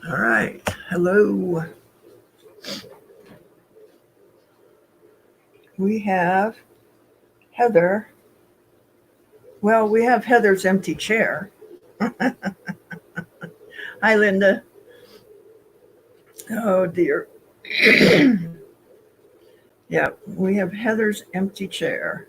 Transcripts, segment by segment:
All right. Hello. We have Heather. Well, we have Heather's empty chair. Hi, Linda. Oh, dear. Yeah, we have Heather's empty chair.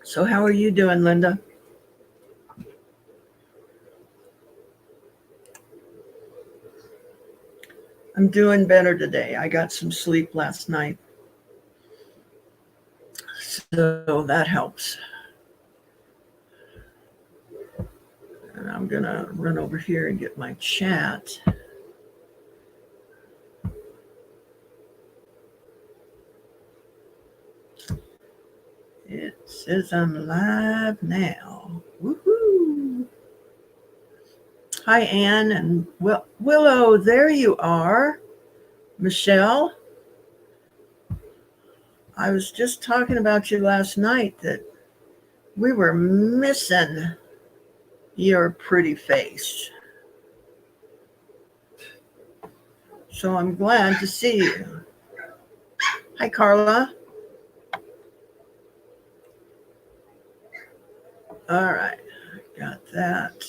So, how are you doing, Linda? I'm doing better today. I got some sleep last night. So that helps. And I'm going to run over here and get my chat. It says I'm live now. Woohoo! Hi, Anne and Willow. There you are. Michelle. I was just talking about you last night that we were missing your pretty face. So I'm glad to see you. Hi, Carla. All right, got that.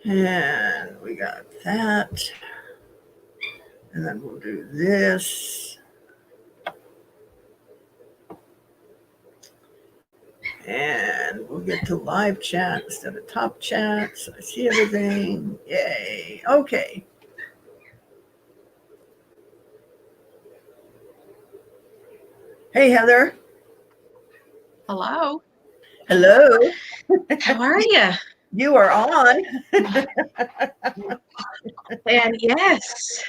And we got that. And then we'll do this. And we'll get to live chat instead of top chat. So I see everything. Yay. Okay. Hey, Heather. Hello. Hello. How are you? You are on. And yes.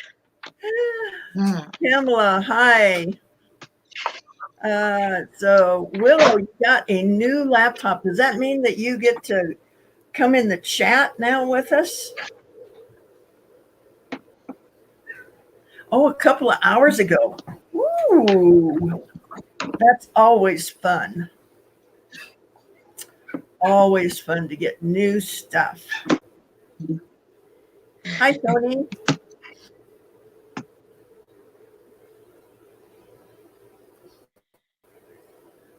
Pamela, hi. So Willow, you got a new laptop. Does that mean that you get to come in the chat now with us? Oh, a couple of hours ago. Ooh, that's always fun. Always fun to get new stuff. Hi, Tony.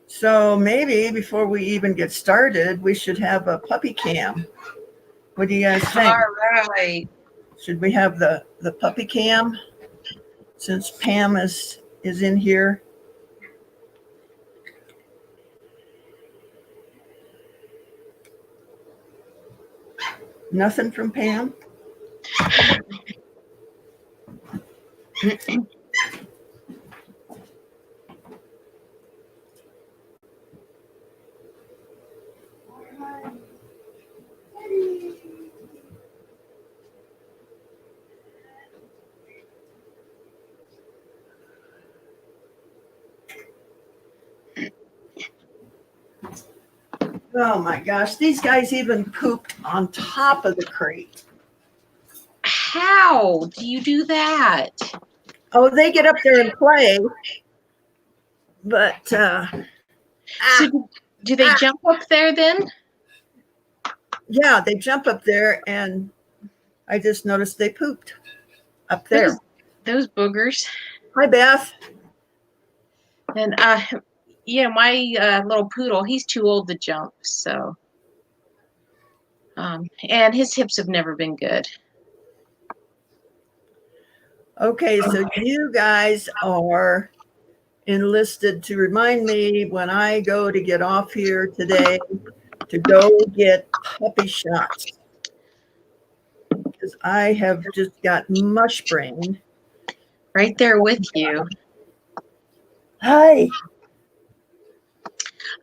So maybe before we even get started, we should have a puppy cam. What do you guys think? All right. Should we have the puppy cam since Pam is in here? Nothing from Pam? Oh my gosh, these guys even pooped on top of the crate. How do you do that? Oh, they get up there and play, but so do they jump up there then? Yeah, they jump up there, and I just noticed they pooped up there. Those boogers. Hi, Beth. And my little poodle, he's too old to jump, so and his hips have never been good. Okay, so you guys are enlisted to remind me when I go to get off here today to go get puppy shots, because I have just got mush brain. Right there with you. Hi.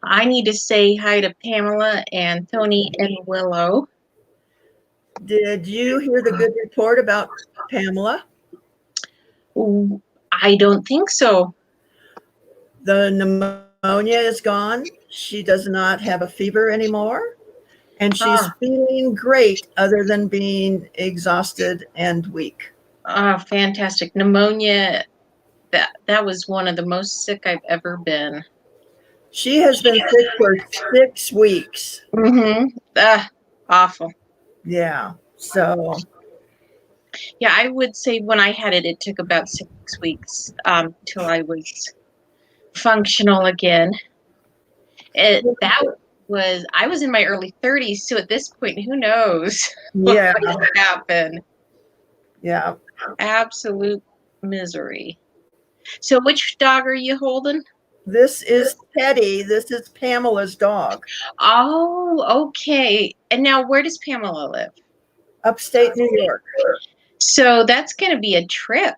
I need to say hi to Pamela and Tony and Willow. Did you hear the good report about Pamela? I don't think so. The pneumonia is gone. She does not have a fever anymore. And she's feeling great other than being exhausted and weak. Fantastic. Pneumonia that was one of the most sick I've ever been. She has been sick for 6 weeks. Awful. Yeah. So Yeah, I would say when I had it, it took about 6 weeks till I was functional again. I was in my early 30s, so at this point, who knows what yeah, might happen. yeah. Absolute misery. So which dog are you holding? This is Teddy. This is Pamela's dog. Oh, okay. And now where does Pamela live? Upstate New York. So that's going to be a trip.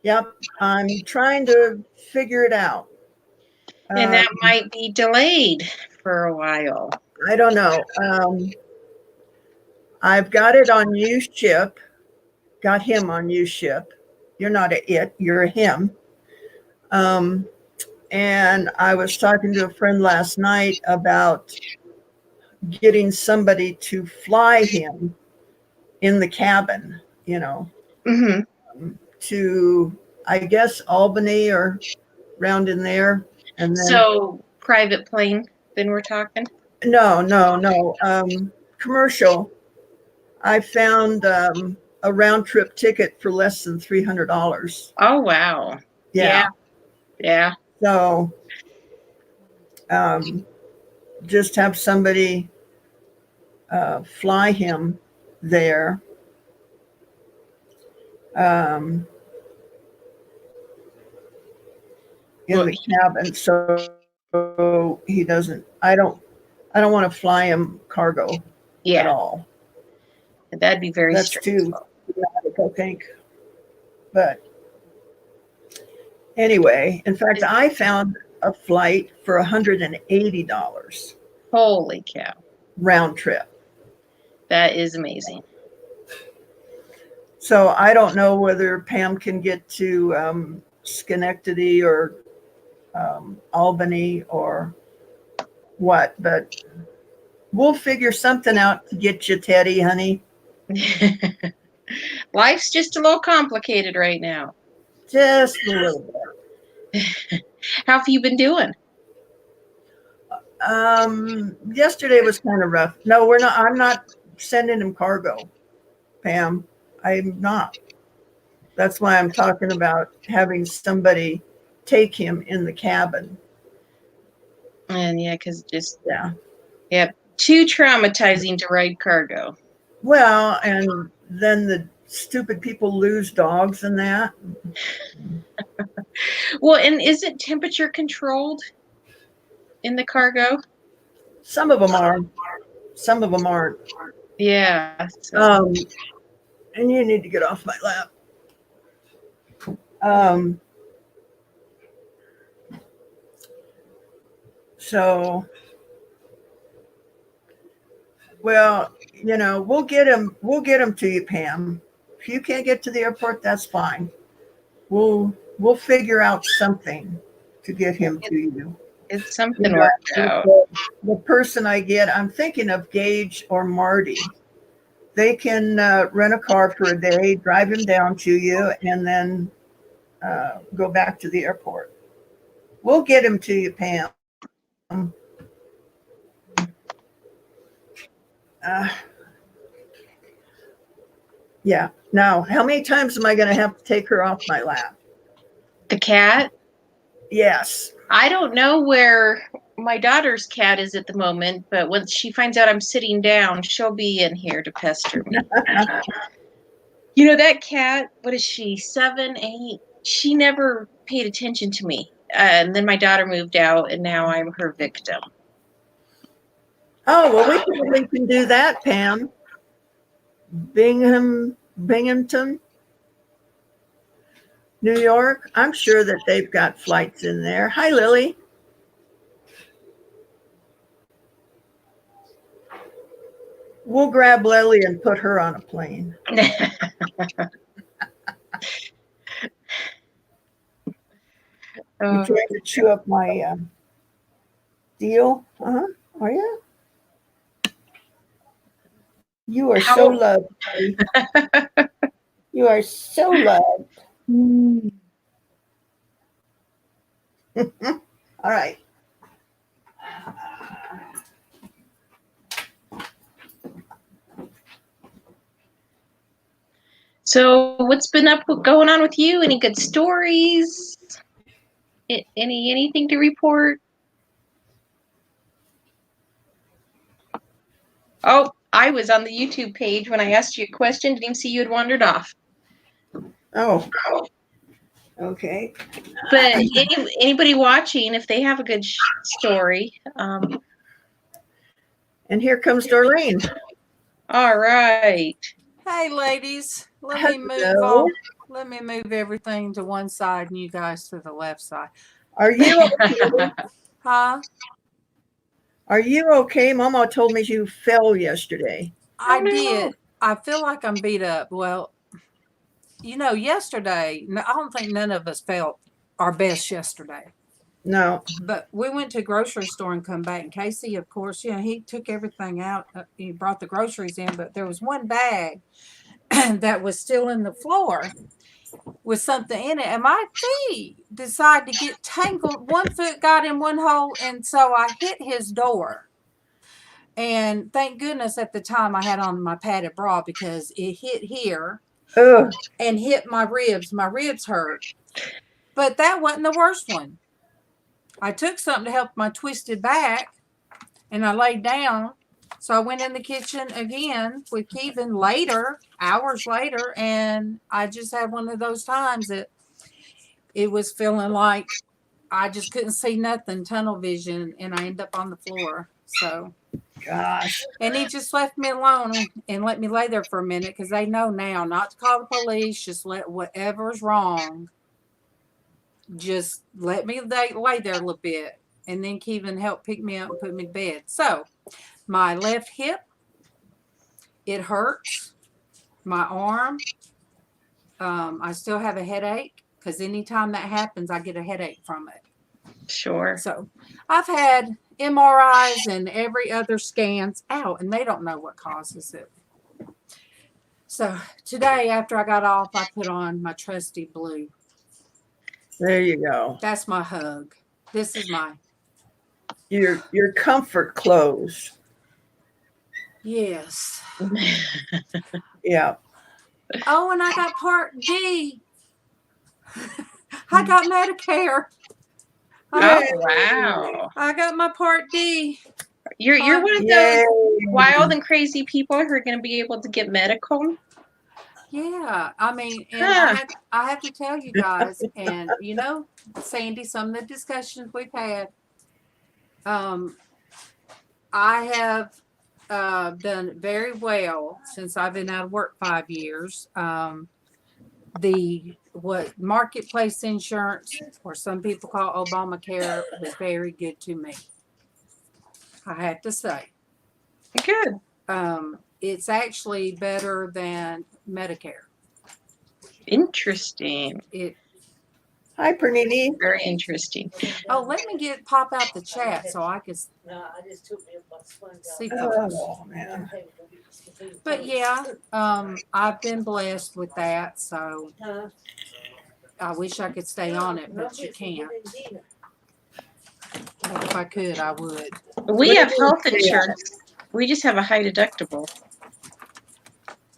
Yep. I'm trying to figure it out. And that might be delayed for a while. I don't know. I've got it on used ship. Got him on used ship. You're not a it, you're a him. And I was talking to a friend last night about getting somebody to fly him in the cabin, to, I guess, Albany or around in there. And then, So private plane, then we're talking? no, commercial. I found a round trip ticket for less than $300. Oh, wow. Yeah. Yeah. So just have somebody fly him there. In the cabin, so he doesn't. I don't want to fly him cargo at all. That'd be very That's too dramatic, I think. But anyway, in fact, I found a flight for $180. Holy cow. Round trip. That is amazing. So I don't know whether Pam can get to Schenectady or Albany or what, but we'll figure something out to get you, Teddy, honey. Life's just a little complicated right now. Just a little bit. How have you been doing? Yesterday was kind of rough. No, we're not. I'm not sending him cargo, Pam. I'm not. That's why I'm talking about having somebody take him in the cabin. And yeah, because too traumatizing to ride cargo. Well, and then the stupid people lose dogs and that. Well, and is it temperature controlled in the cargo? Some of them are. Some of them aren't. Yeah. So. And you need to get off my lap. So, well, we'll get him to you, Pam. If you can't get to the airport, that's fine. We'll figure out something to get him to you. It's something worked out. The person I get, I'm thinking of Gage or Marty. They can rent a car for a day, drive him down to you, and then go back to the airport. We'll get him to you, Pam. Yeah. Now, how many times am I going to have to take her off my lap? The cat? Yes. I don't know where my daughter's cat is at the moment, but when she finds out I'm sitting down, she'll be in here to pester me. That cat, what is she, 7, 8? She never paid attention to me. And then my daughter moved out, and now I'm her victim. Oh, well, we probably can do that, Pam. Binghamton, New York. I'm sure that they've got flights in there. Hi, Lily. We'll grab Lily and put her on a plane. You trying to chew up my deal? Are you? You are so loved. You are so loved. All right. So, what's been going on with you? Any good stories? Anything to report? Oh, I was on the YouTube page when I asked you a question. Didn't even see you had wandered off. Oh, okay. But anybody watching, if they have a good story. And here comes Darlene. All right. Hey, ladies. Let Hello. me move everything to one side and you guys to the left side. Are you okay? Huh? Are you okay? Mama told me you fell yesterday. I did. I feel like I'm beat up. Well, yesterday, I don't think none of us felt our best yesterday. No. But we went to a grocery store and come back. And Casey, of course, he took everything out. He brought the groceries in, but there was one bag that was still in the floor with something in it. And my feet decided to get tangled. One foot got in one hole, and so I hit his door. And thank goodness at the time I had on my padded bra because it hit here and hit my ribs. My ribs hurt. But that wasn't the worst one. I took something to help my twisted back, and I laid down. So I went in the kitchen again with Kevin later, hours later, and I just had one of those times that it was feeling like I just couldn't see nothing, tunnel vision, and I ended up on the floor. So, gosh. And he just left me alone and let me lay there for a minute because they know now not to call the police. Just let whatever's wrong, just let me lay there a little bit. And then Kevin helped pick me up and put me to bed. So, my left hip, it hurts. My arm, I still have a headache because anytime that happens, I get a headache from it. Sure. So I've had MRIs and every other scans out, and they don't know what causes it. So today, after I got off, I put on my trusty blue. There you go. That's my hug. This is my your comfort clothes. Yes. Yeah. Oh, and I got Part D. I got Medicare. Oh, wow. I got my Part D. You're one of those wild and crazy people who are going to be able to get medical. Yeah, I mean, and I have to tell you guys, and Sandy, some of the discussions we've had, I have done very well since I've been out of work 5 years. What marketplace insurance, or some people call Obamacare, was very good to me. I have to say. Good. It's actually better than Medicare. Interesting. Hi, Pernini. Very interesting. Oh, let me pop out the chat so I can see. Oh, man. But yeah, I've been blessed with that, so I wish I could stay on it, but you can't. But if I could, I would. We have health insurance. We just have a high deductible.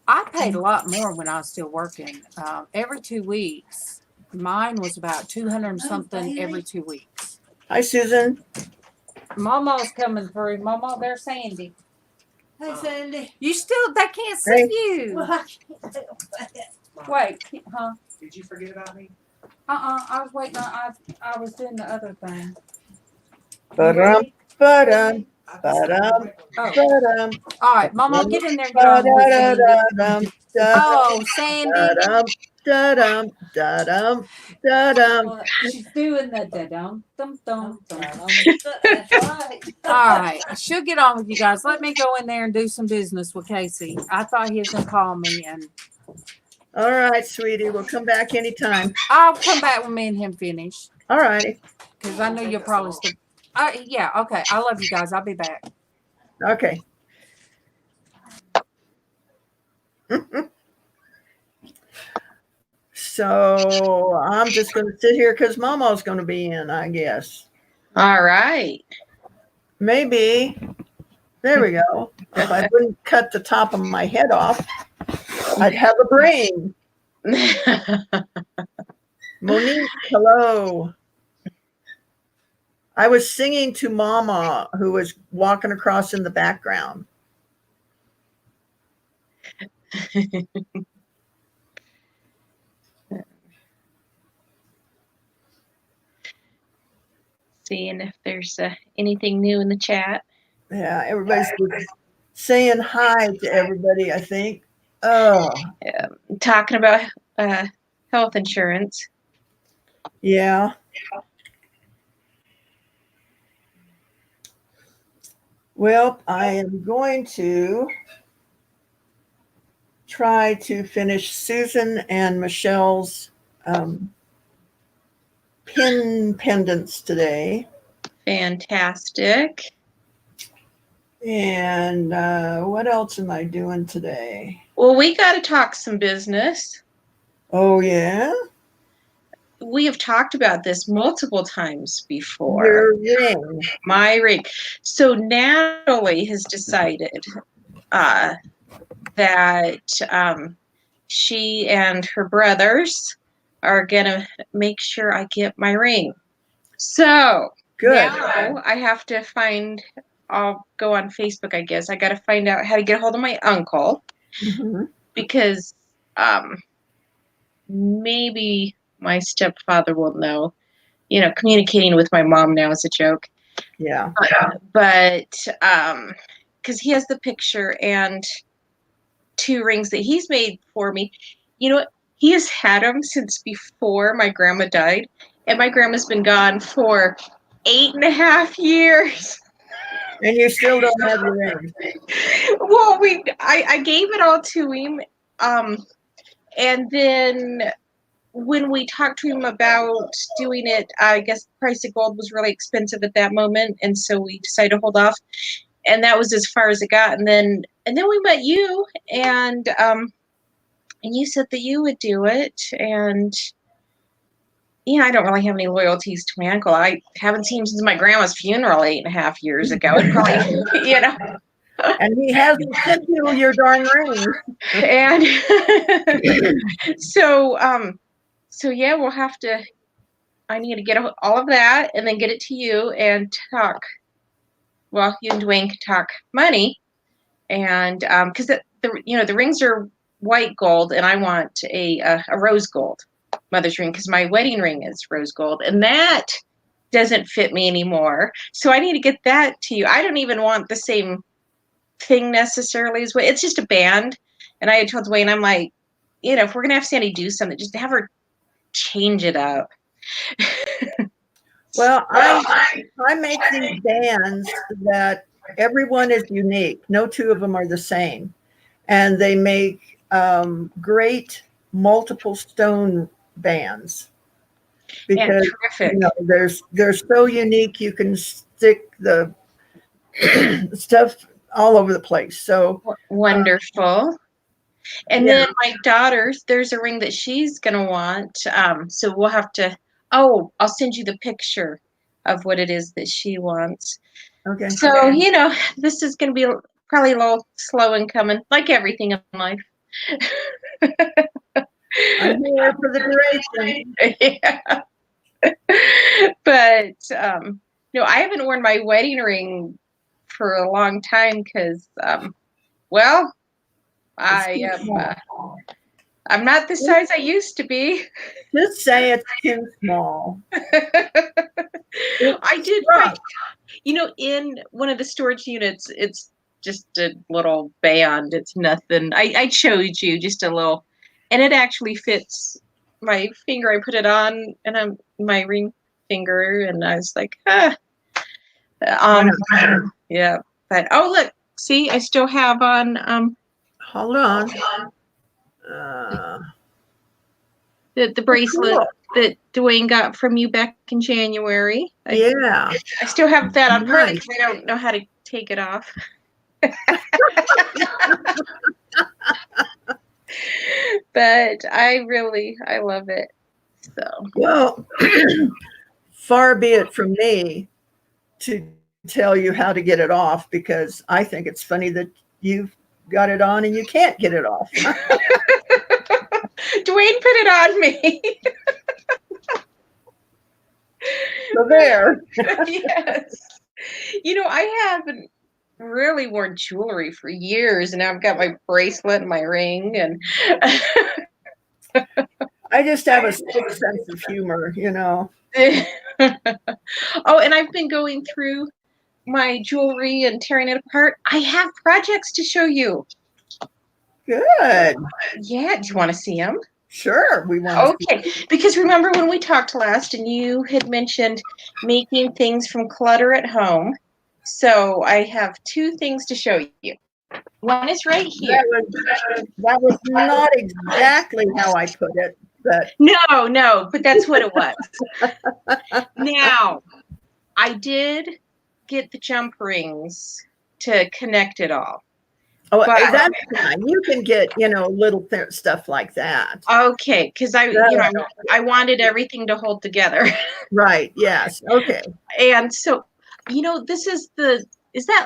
I paid a lot more when I was still working. Every 2 weeks, mine was about 200 and something every 2 weeks. Hi, Susan. Mama's coming through. Mama, there's Sandy. Hey, Sandy. They can't see you. Wait, huh? Did you forget about me? I was waiting on, I was doing the other thing. Ba-dum, ba-dum, Oh. ba-dum. All right, Mama, get in there and get on with Sandy. Oh, Sandy. Da-dum, da-dum, da-dum. She's doing the da-dum, dum-dum, dum-dum. That's right. All right, she'll get on with you guys. Let me go in there and do some business with Casey. I thought he was going to call me, and All right, sweetie. We'll come back anytime. I'll come back when me and him finish. All righty. Because I know you'll probably still. Yeah, okay. I love you guys. I'll be back. Okay. So I'm just going to sit here because MawMaw's going to be in, I guess. All right. Maybe. There we go. If I wouldn't cut the top of my head off, I'd have a brain. Monique, hello. I was singing to MawMaw, who was walking across in the background. Seeing if there's anything new in the chat. Yeah, everybody's saying hi to everybody, I think. Oh. Talking about health insurance. Yeah. Well, I am going to try to finish Susan and Michelle's pin pendants today. Fantastic. And what else am I doing today? Well, we got to talk some business. Oh, yeah? We have talked about this multiple times before. Your ring. My ring. So Natalie has decided that she and her brothers are going to make sure I get my ring. So Good. now I have to I'll go on Facebook, I guess. I got to find out how to get a hold of my uncle. Mm-hmm. Because maybe my stepfather will know. You know, communicating with my mom now is a joke. Yeah. But because he has the picture and 2 rings that he's made for me. You know what? He has had them since before my grandma died. And my grandma's been gone for 8.5 years. And you still don't have your ring. Well, I gave it all to him. And then when we talked to him about doing it, I guess the price of gold was really expensive at that moment. And so we decided to hold off. And that was as far as it got. And then we met you, and you said that you would do it. And yeah, I don't really have any loyalties to my uncle. I haven't seen him since my grandma's funeral 8.5 years ago. It probably, you know. And he hasn't sent you your darn ring. And so yeah, we'll have to. I need to get all of that and then get it to you and talk. Well, you and Dwayne can talk money, and because the rings are white gold, and I want a rose gold mother's ring because my wedding ring is rose gold, and that doesn't fit me anymore. So I need to get that to you. I don't even want the same thing necessarily as well. It's just a band, and I had told Dwayne, I'm like, if we're gonna have Sandy do something, just have her change it up. Well, I make these bands that everyone is unique. No 2 of them are the same. And they make great multiple stone bands. Because they're so unique, you can stick the stuff all over the place. So wonderful. And then my daughter's, there's a ring that she's gonna want. So we'll have to. Oh, I'll send you the picture of what it is that she wants. Okay. So this is gonna be probably a little slow in coming, like everything in life. I'm here for the duration. Yeah. But I haven't worn my wedding ring for a long time because, I'm not the size I used to be. Just say it's too small. I did find, in one of the storage units, it's just a little band. It's nothing. I showed you just a little, and it actually fits my finger. I put it on, and my ring finger, and I was like, yeah. But look, see, I still have on. Hold on. The bracelet that Dwayne got from you back in January. I still have that on, partly because I don't know how to take it off. But I love it. So Well, far be it from me to tell you how to get it off, because I think it's funny that you've got it on and you can't get it off. Dwayne put it on me. So there. Yes. I haven't really worn jewelry for years, and now I've got my bracelet and my ring, and I just have a sick sense of humor, oh, and I've been going through my jewelry and tearing it apart. I have projects to show you. Good. Yeah, do you want to see them? Sure, we want to. Okay, because remember when we talked last and you had mentioned making things from clutter at home. So I have two things to show you. One is right here. That was not exactly how I put it, but No, but that's what it was. Now, I did get the jump rings to connect it all. oh, But that's fine. You can get, little stuff like that. okay, because I wanted everything to hold together. Right. Yes. Okay. And so, this is what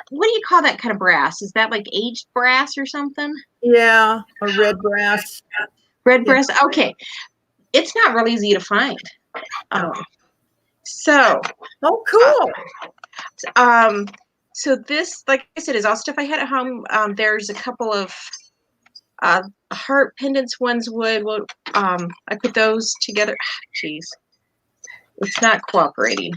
do you call that kind of brass? Is that like aged brass or something? Yeah, a red brass. Red brass. Okay, it's not real easy to find. So. Oh, cool. So this, like I said, is all stuff I had at home. There's a couple of heart pendants. One's wood. Well, I put those together. Jeez, it's not cooperating.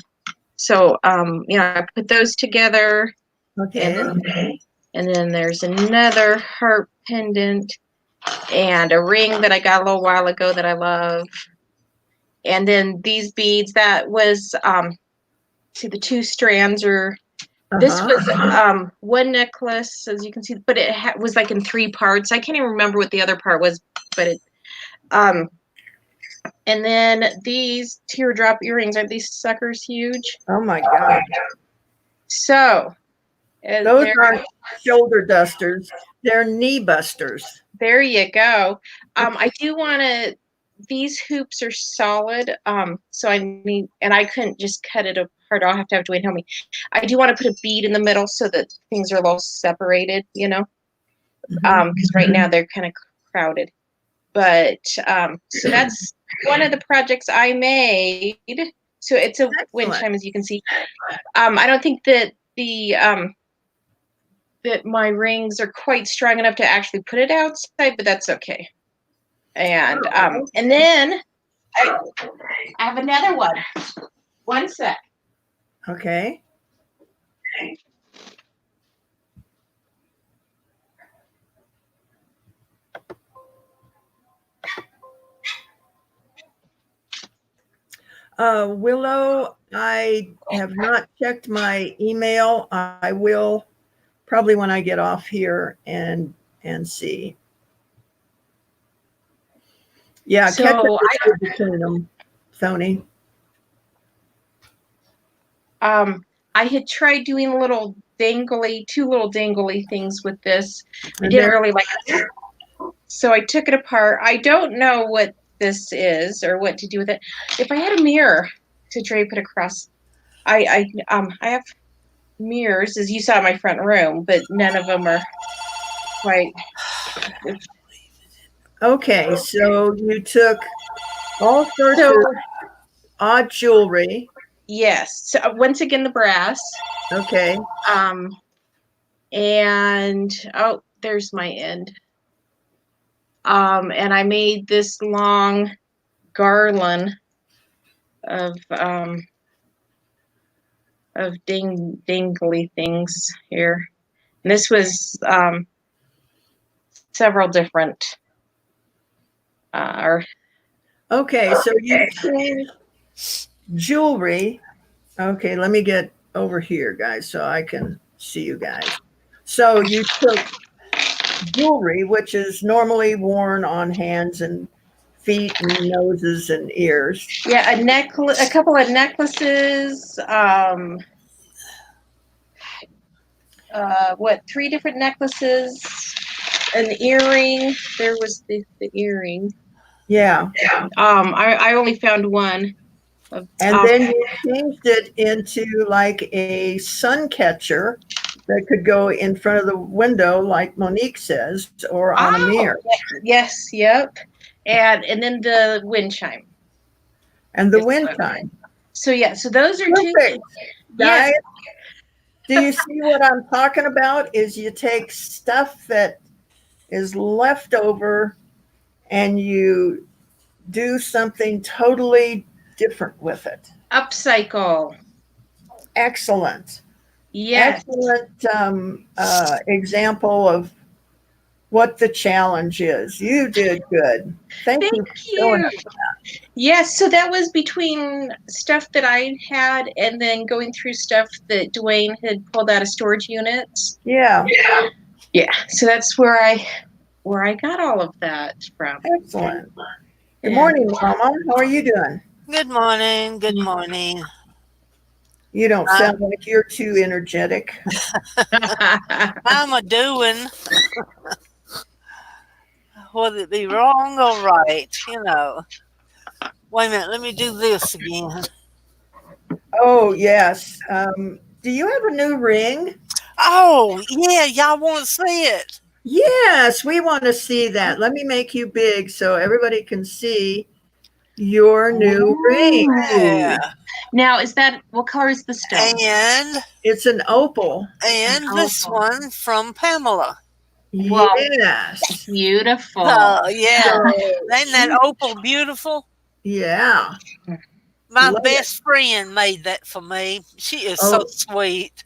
So, I put those together. Okay. And then there's another heart pendant and a ring that I got a little while ago that I love. And then these beads, that was, see, the two strands are. This was one necklace, as you can see, but it was like in three parts. I can't even remember what the other part was, but it. And then these teardrop earrings, aren't these suckers huge? Oh my God! So those aren't shoulder dusters; they're knee busters. There you go. I do want to. These hoops are solid, so I need, and I couldn't just cut it apart. I'll have to have Dwayne help me. I do want to put a bead in the middle so that things are a little separated, because right now they're kind of crowded. But so that's one of the projects I made. So it's a wind chime, as you can see. I don't think that that my rings are quite strong enough to actually put it outside, but that's okay. And then I have another one. One sec. Okay. Willow, I have not checked my email. I will probably when I get off here and see. Yeah, so catch up between them, Sony. I had tried doing two little dangly things with this. I didn't really like it. So I took it apart. I don't know what this is or what to do with it. If I had a mirror to drape it across, I have mirrors, as you saw in my front room, but none of them are quite. Okay, so you took all sorts of odd jewelry. Yes. So once again, the brass. Okay. And there's my end. And I made this long garland of dangly things here. And this was several different. Okay, so you changed jewelry. Okay, let me get over here, guys, so I can see you guys. So you took jewelry, which is normally worn on hands and feet and noses and ears. Yeah, a couple of necklaces. 3 different necklaces. an earring. There was the earring. Yeah. I only found one. And then you changed it into like a sun catcher that could go in front of the window, like Monique says, or on a mirror. Yes, yep. And then the wind chime. And the wind chime. So yeah, so those are two Perfect. things. Guys, Yes. do you see what I'm talking about? Is you take stuff that is left over and you do something totally different with it. Upcycle. Excellent. Yes. Excellent example of what the challenge is. You did good. Thank you for showing us that. Yes, so that was between stuff that I had and then going through stuff that Dwayne had pulled out of storage units. Yeah. Yeah. So that's where I got all of that from. Excellent. Good morning, Mama. How are you doing? Good morning. Good morning. You don't sound like you're too energetic. I'm a doing. Whether it be wrong or right, you know. Wait a minute, let me do this again. Oh, yes. Do you have a new ring? Oh, yeah, y'all want to see it? Yes, we want to see that. Let me make you big so everybody can see your new ring. Yeah. Now, what color is the stone? And It's an opal. this one from Pamela. Wow. Yes. Beautiful. Yeah. So Isn't that opal beautiful? yeah. My Love best friend made that for me. She is Oh. so sweet.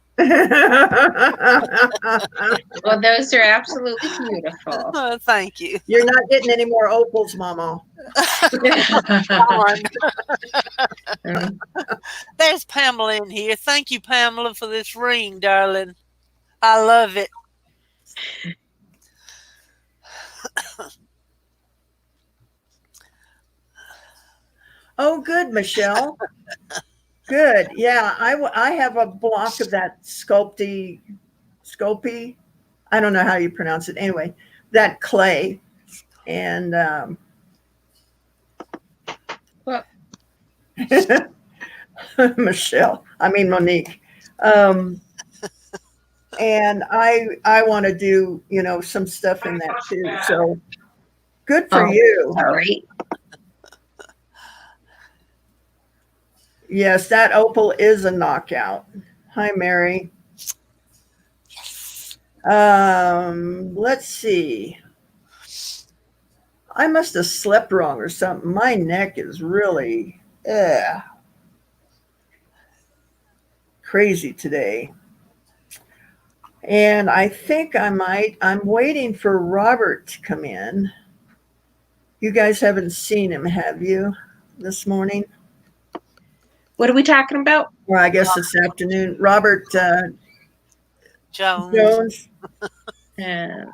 Well, those are absolutely beautiful. Oh, thank you. You're not getting any more opals, Mama. There's Pamela in here. Thank you, Pamela, for this ring, darling. I love it. Oh, good, Michelle. Good. Yeah, I have a block of that Sculpey. I don't know how you pronounce it. Anyway, that clay. And Monique. And I want to do, some stuff in that too. So good for you. All right. Yes, that opal is a knockout. Hi, Mary. Let's see. I must have slept wrong or something. My neck is really crazy today. And I think I'm waiting for Robert to come in. You guys haven't seen him, have you, this morning? What are we talking about? Or I guess this afternoon. Robert Jones. I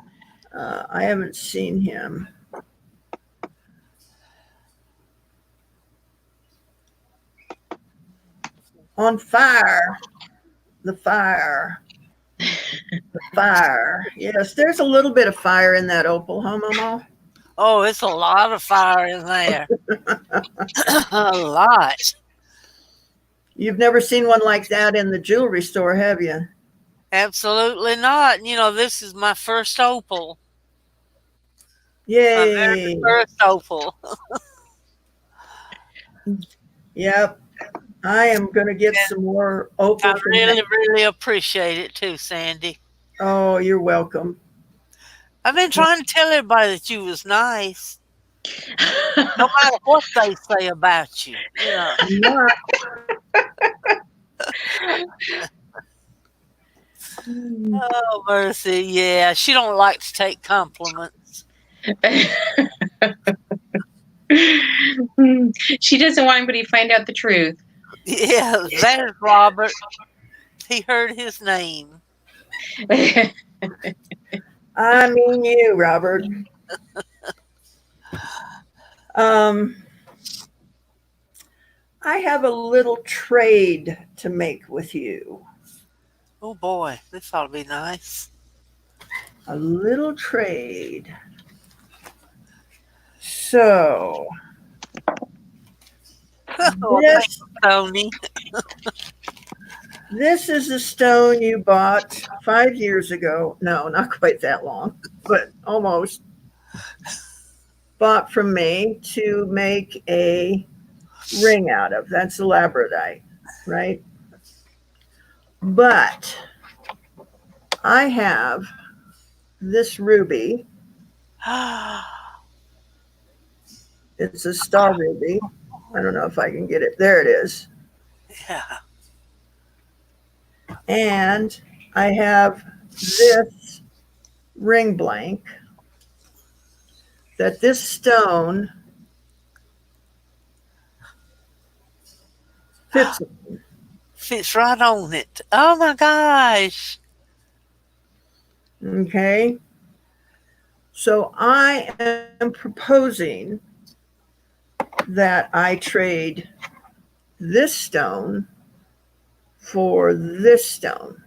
haven't seen him. On fire. The fire. The fire. Yes, there's a little bit of fire in that opal, huh, Mama? Oh, it's a lot of fire in there. A lot. You've never seen one like that in the jewelry store, have you? Absolutely not. This is my first opal. Yay. My very first opal. Yep. I am going to get some more opal. I really appreciate it too, Sandy. Oh, you're welcome. I've been trying to tell everybody that you was nice. No matter what they say about you. Oh, mercy. Yeah, she don't like to take compliments. She doesn't want anybody to find out the truth. Yeah, there's Robert. He heard his name. I mean you, Robert. I have a little trade to make with you. Oh boy, this ought to be nice. a little trade. So Oh, thank this you, Tony. this is a stone you bought 5 years ago. No, not quite that long, but almost. Bought from me to make a ring out of. That's a labradite, right? But I have this ruby. It's a star ruby. I don't know if I can get it. There it is. Yeah. And I have this ring blank that this stone fits. Fits right on it. Oh my gosh. Okay. So I am proposing that I trade this stone for this stone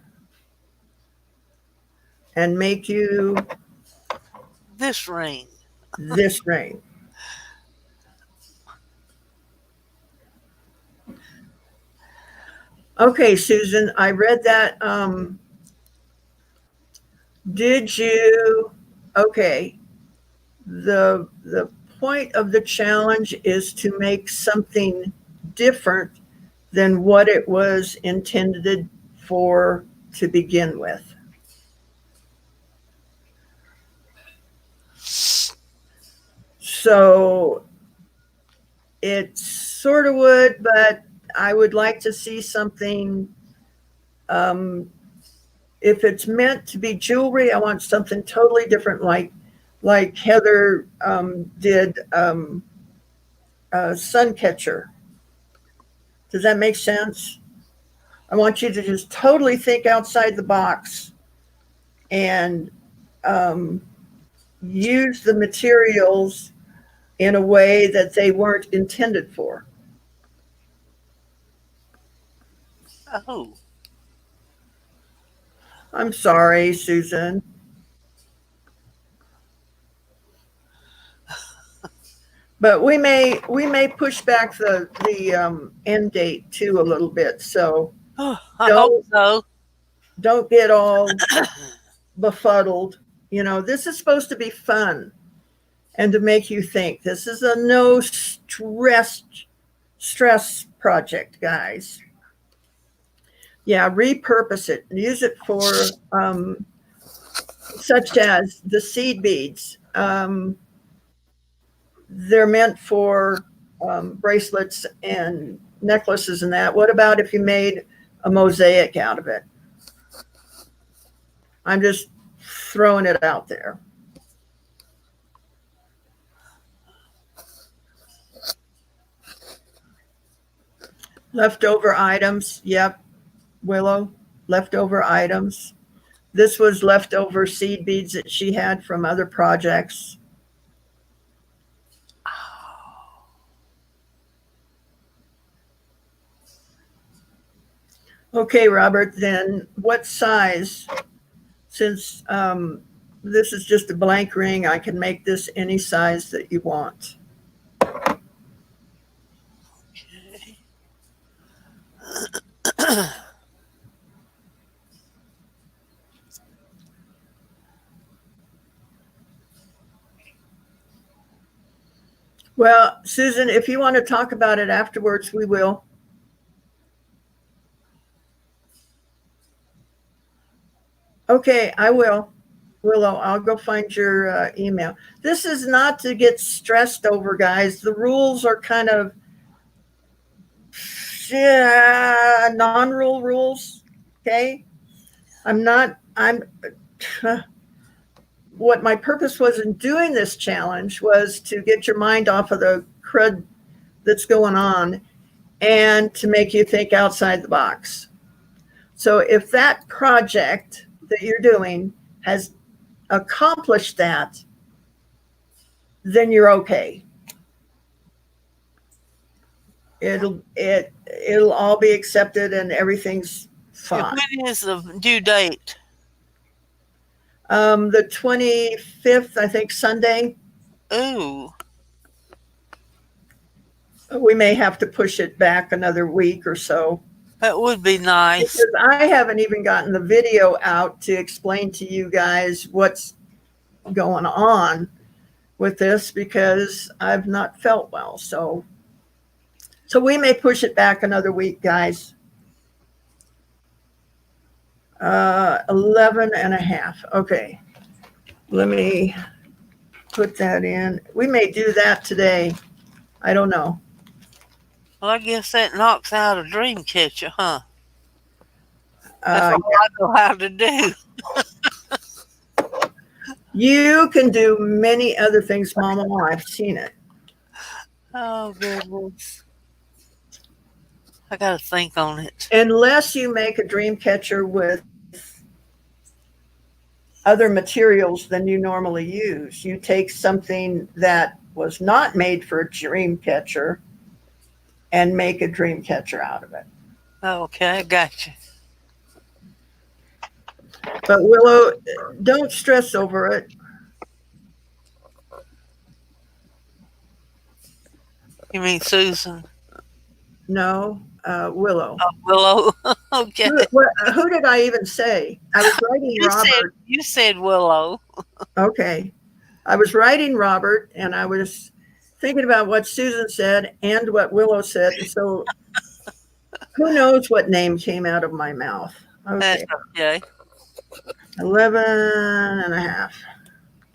and make you This ring. this ring. Okay, Susan, I read that. Did you? Okay, the point of the challenge is to make something different than what it was intended for to begin with. So it sort of would, but I would like to see something. If it's meant to be jewelry, I want something totally different, like Heather did sun catcher. Does that make sense? I want you to just totally think outside the box and use the materials in a way that they weren't intended for. Oh. I'm sorry, Susan. But we may push back the end date too a little bit. So I hope so. don't get all befuddled. You know, this is supposed to be fun and to make you think. This is a no stress project, guys. Yeah, repurpose it. Use it for such as the seed beads. They're meant for bracelets and necklaces and that. What about if you made a mosaic out of it? I'm just throwing it out there. Leftover items. Yep. Willow, leftover items. This was leftover seed beads that she had from other projects. Okay, Robert, then what size? Since this is just a blank ring, I can make this any size that you want. Well, Susan, if you want to talk about it afterwards, we will. Okay, I will. Willow, I'll go find your email. This is not to get stressed over, guys. The rules are kind of non-rule rules. Okay. I'm what my purpose was in doing this challenge was to get your mind off of the crud that's going on and to make you think outside the box. So if that project that you're doing has accomplished that, then you're okay. It'll all be accepted and everything's fine. When is the due date? The 25th, I think, Sunday. Ooh, We may have to push it back another week or so. that would be nice. Because I haven't even gotten the video out to explain to you guys what's going on with this because I've not felt well. So we may push it back another week, guys. 11 and a half. Okay. Let me put that in. We may do that today. I don't know. Well, I guess that knocks out a dream catcher, huh? That's Uh, all I know how to do. you can do many other things, MawMaw. I've seen it. Oh, goodness. I got to think on it. Unless you make a dream catcher with other materials than you normally use. You take something that was not made for a dream catcher and make a dream catcher out of it. Okay, I got you. But Willow, don't stress over it. You mean Susan? No, Willow. Oh, Willow. Okay. Who did I even say? I was writing Robert. You said Willow. Okay. I was writing Robert and I was thinking about what Susan said and what Willow said. So who knows what name came out of my mouth. Okay. That's okay. 11 and a half.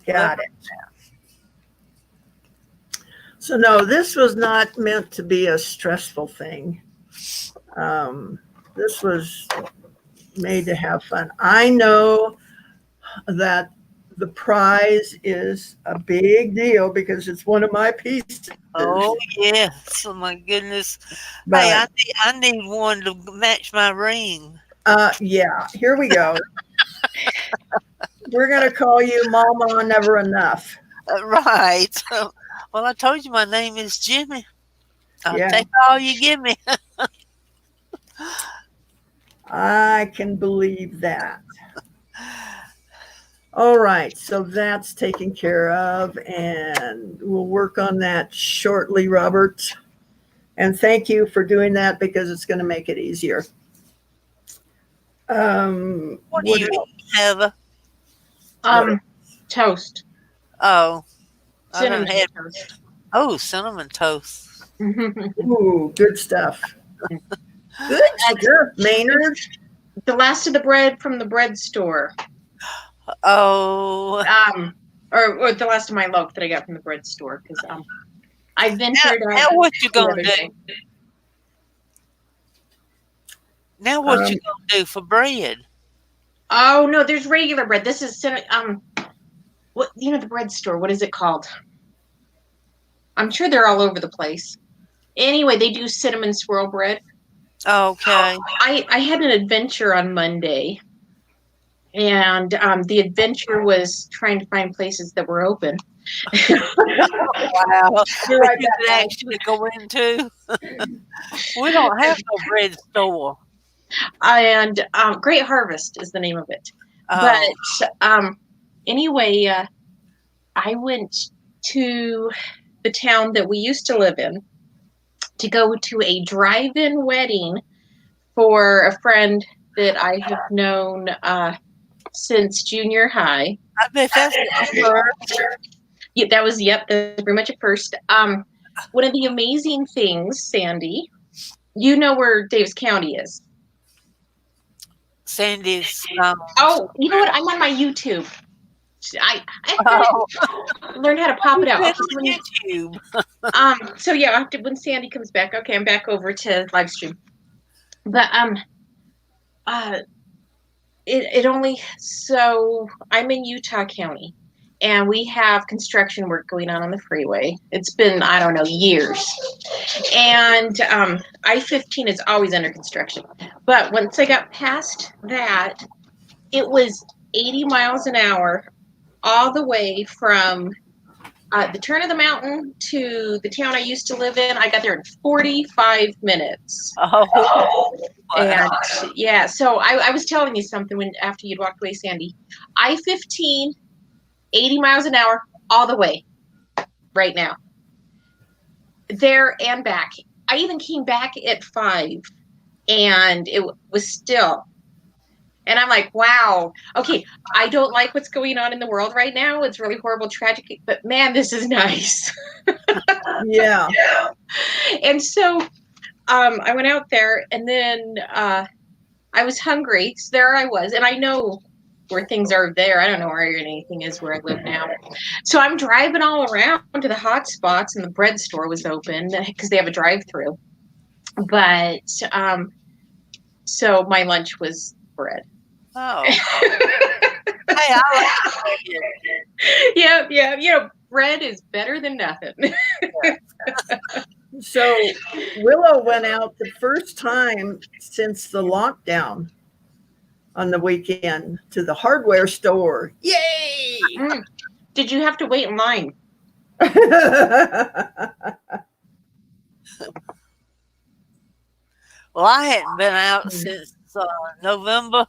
Got it. So no, this was not meant to be a stressful thing. This was made to have fun. I know that the prize is a big deal because it's one of my pieces. Oh, yes. Oh, my goodness. But, Hey, I need one to match my ring. yeah, here we go. We're going to call you MawMaw Never Enough. Right. Well, I told you my name is Jimmy. I'll Yeah. take all you give me. I can believe that. All right, so that's taken care of, and we'll work on that shortly, Robert. And thank you for doing that because it's going to make it easier. What do you eat, Heather? Toast. Oh. I Cinnamon done had, toast. oh, cinnamon toast. Ooh, good stuff. Good stuff, Maynard. The last of the bread from the bread store. Oh. Or the last of my loaf that I got from the bread store because I ventured out. Now what you the gonna other do? day. Now what you gonna do for bread? Oh no, there's regular bread. This is what the bread store. What is it called? I'm sure they're all over the place. Anyway, they do cinnamon swirl bread. Okay. I had an adventure on Monday, and the adventure was trying to find places that were open. Wow. You're But right you back, could actually go into. We don't have no bread store. And Great Harvest is the name of it. Oh. But anyway, I went to the town that we used to live in to go to a drive-in wedding for a friend that I have known since junior high. I bet that's the first. Yeah, that was very much a first. One of the amazing things, Sandy, you know where Davis County is. Sandy's. Oh, you know what? I'm on my YouTube. I learned how to pop it out. YouTube. So yeah, when Sandy comes back, okay, I'm back over to live stream. But it only so I'm in Utah County, and we have construction work going on the freeway. It's been, I don't know, years. And I-15 is always under construction. But once I got past that, it was 80 miles an hour all the way from the turn of the mountain to the town I used to live in, I got there in 45 minutes. Oh, And wow. yeah, so I was telling you something when after you'd walked away, Sandy. I-15, 80 miles an hour, all the way right now. There and back. I even came back at 5, and it was still. And I'm like, wow, okay, I don't like what's going on in the world right now. It's really horrible, tragic, but man, this is nice. Yeah. And so I went out there, and then I was hungry. So there I was, and I know where things are there. I don't know where anything is where I live now. So I'm driving all around to the hot spots, and the bread store was open because they have a drive-through. But so my lunch was bread. Oh. Hey, I like it. Yeah. You know, bread is better than nothing. So Willow went out the first time since the lockdown on the weekend to the hardware store. Yay! Did you have to wait in line? Well, I hadn't been out since November.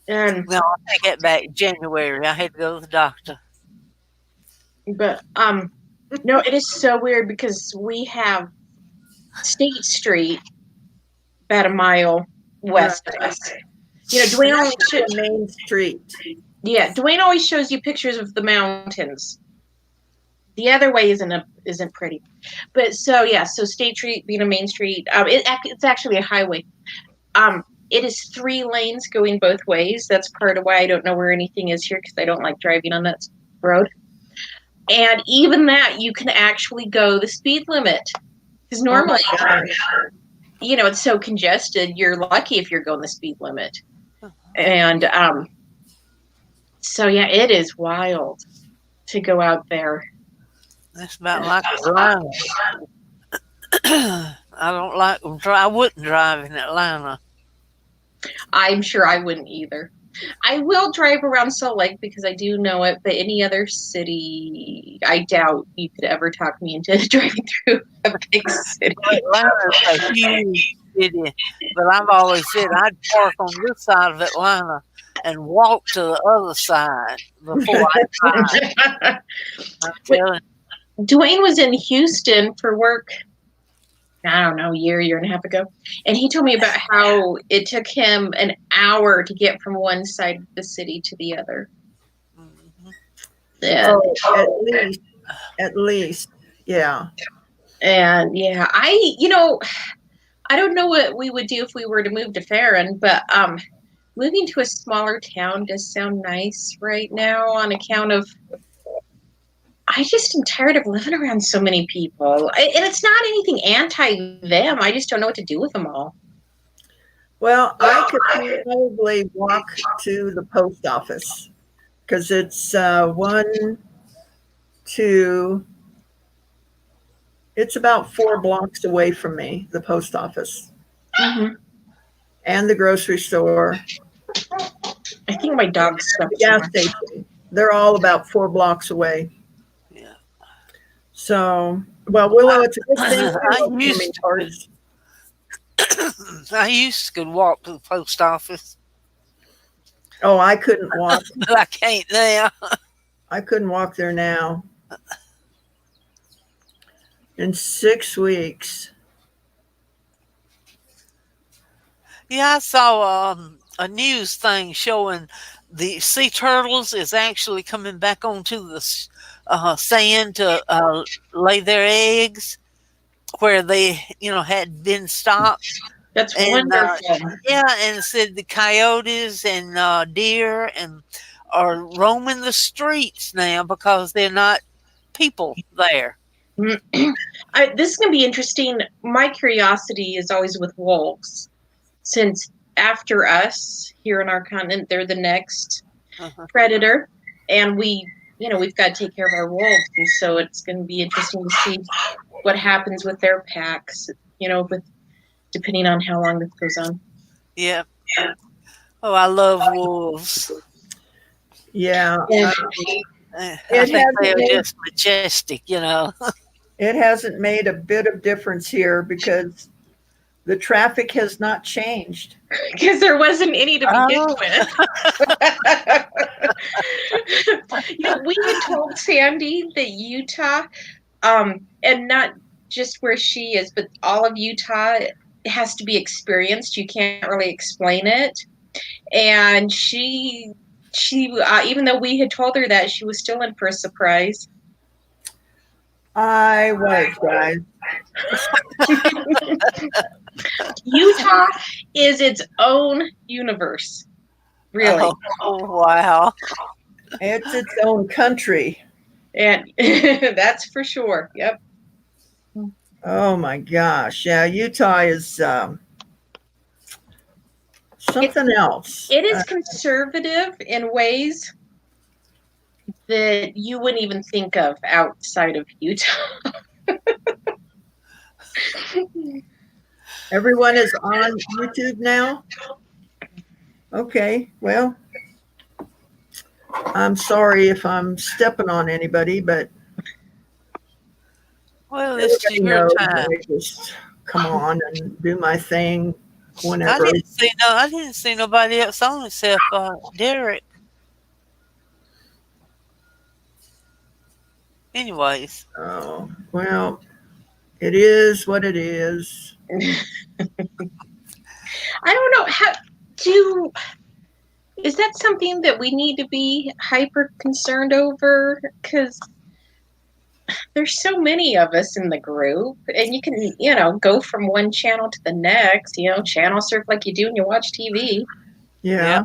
And No, I take it back. January. I had to go to the doctor. but no, it is so weird because we have State Street about a mile west of us. You know, Dwayne always the main street. Dwayne always shows you pictures of the mountains. The other way isn't pretty, but so State Street being a main street, it's actually a highway. It is 3 lanes going both ways. That's part of why I don't know where anything is here because I don't like driving on that road. And even that, you can actually go the speed limit because normally, you know, it's so congested. You're lucky if you're going the speed limit. And so yeah, it is wild to go out there. That's about like Atlanta. I don't like them. I wouldn't drive in Atlanta. I'm sure I wouldn't either. I will drive around Salt Lake because I do know it, but any other city, I doubt you could ever talk me into driving through a big city. Atlanta's a huge city, but I've always said I'd park on this side of Atlanta and walk to the other side before I drive. I'm telling you. Dwayne was in Houston for work, I don't know, year and a half ago. And he told me about how it took him an hour to get from one side of the city to the other. Mhm. Yeah. Oh, at least. Yeah. And yeah, I don't know what we would do if we were to move to Farron, but moving to a smaller town does sound nice right now on account of I just am tired of living around so many people. And it's not anything anti them. I just don't know what to do with them all. Well, I could probably walk to the post office because it's it's about 4 blocks away from me, the post office. Mm-hmm. And the grocery store. I think my dog's stuck. The gas station. They're all about 4 blocks away. Yeah. So, well, Willow, it's a good thing. I used to could walk to the post office. Oh, I couldn't walk. But I can't now. I couldn't walk there now. In 6 weeks. Yeah, I saw a news thing showing the sea turtles is actually coming back onto the sand to lay their eggs where they, had been stopped. That's wonderful. And it said the coyotes and deer are roaming the streets now because they're not people there. This is going to be interesting. My curiosity is always with wolves, since after us here in our continent, they're the next predator, and we've got to take care of our wolves, and so it's going to be interesting to see what happens with their packs. Depending on how long this goes on. Yeah. Oh, I love wolves. Yeah, And I it think hasn't they're made just majestic, you know. it hasn't made a bit of difference here because the traffic has not changed. because there wasn't any to begin Oh, with. We had told Sandy that Utah, and not just where she is, but all of Utah has to be experienced. You can't really explain it. And she even though we had told her that, she was still in for a surprise. I was, guys. Utah is its own universe, really. oh, wow. It's its own country. And that's for sure. Yep. Oh my gosh. Yeah, Utah is something else. It is conservative in ways that you wouldn't even think of outside of Utah. Everyone is on YouTube now? Okay, well, I'm sorry if I'm stepping on anybody, but Well, it's everybody your knows time. I just come on and do my thing I whenever. didn't see nobody else on except Derek. Anyways, Oh, well, it is what it is. I don't know is that something that we need to be hyper concerned over? Because there's so many of us in the group, and you can, go from one channel to the next, channel surf like you do when you watch TV. Yeah.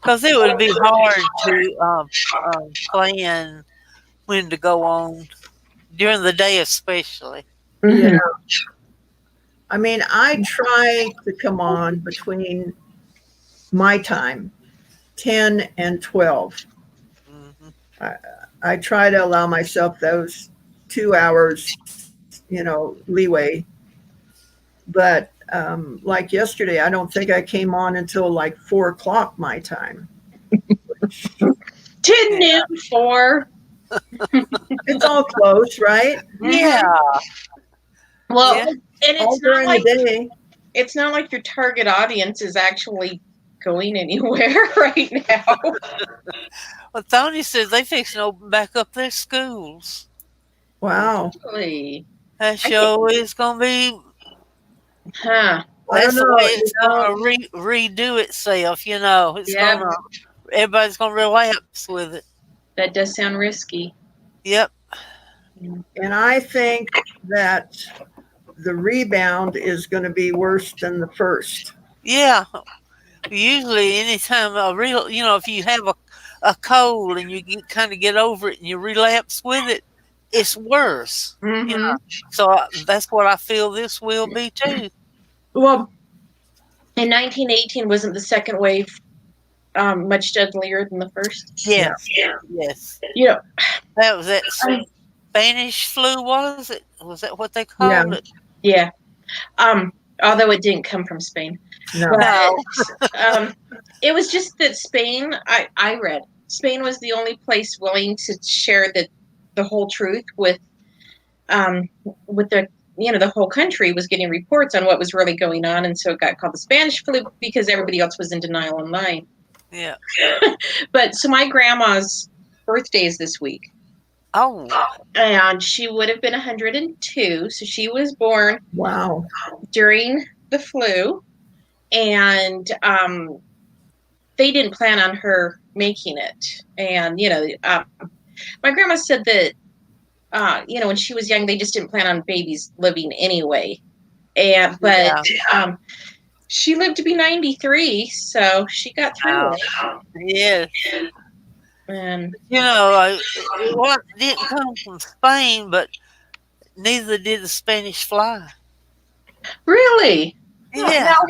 because it would be hard to plan when to go on during the day, especially. Yeah. I mean, I try to come on between my time, 10 and 12. Hmm. I try to allow myself those 2 hours, leeway. But like yesterday, I don't think I came on until like 4 o'clock my time. 10 noon, 4. It's all close, right? Yeah. Well, Yeah. and All during the day. it's not like your target audience is actually going anywhere right now. Well, Tony says they fixing to open back up their schools. Wow. Really? That show is going to be. Huh. I don't That's the know. way it's going to redo itself. It's Yep. going to. Everybody's going to relapse with it. That does sound risky. Yep. And I think that the rebound is going to be worse than the first. Yeah. Usually, anytime if you have a cold and you kind of get over it and you relapse with it, it's worse. Mm-hmm. So that's what I feel this will be too. Well, in 1918, wasn't the second wave much deadlier than the first? Yes. Yes. That was that Spanish flu, was it? Was that what they called it? Yeah. Although it didn't come from Spain. No. But, it was just that Spain, I read, Spain was the only place willing to share the whole truth with the whole country was getting reports on what was really going on. And so it got called the Spanish flu because everybody else was in denial and lying. Yeah. But so my grandma's birthday is this week. Oh. And she would have been 102. So she was born during the flu. And they didn't plan on her making it. And, my grandma said that, when she was young, they just didn't plan on babies living anyway. But she lived to be 93, so she got through it. Yes. And it didn't come from Spain, but neither did the Spanish fly. Really? Yeah. Now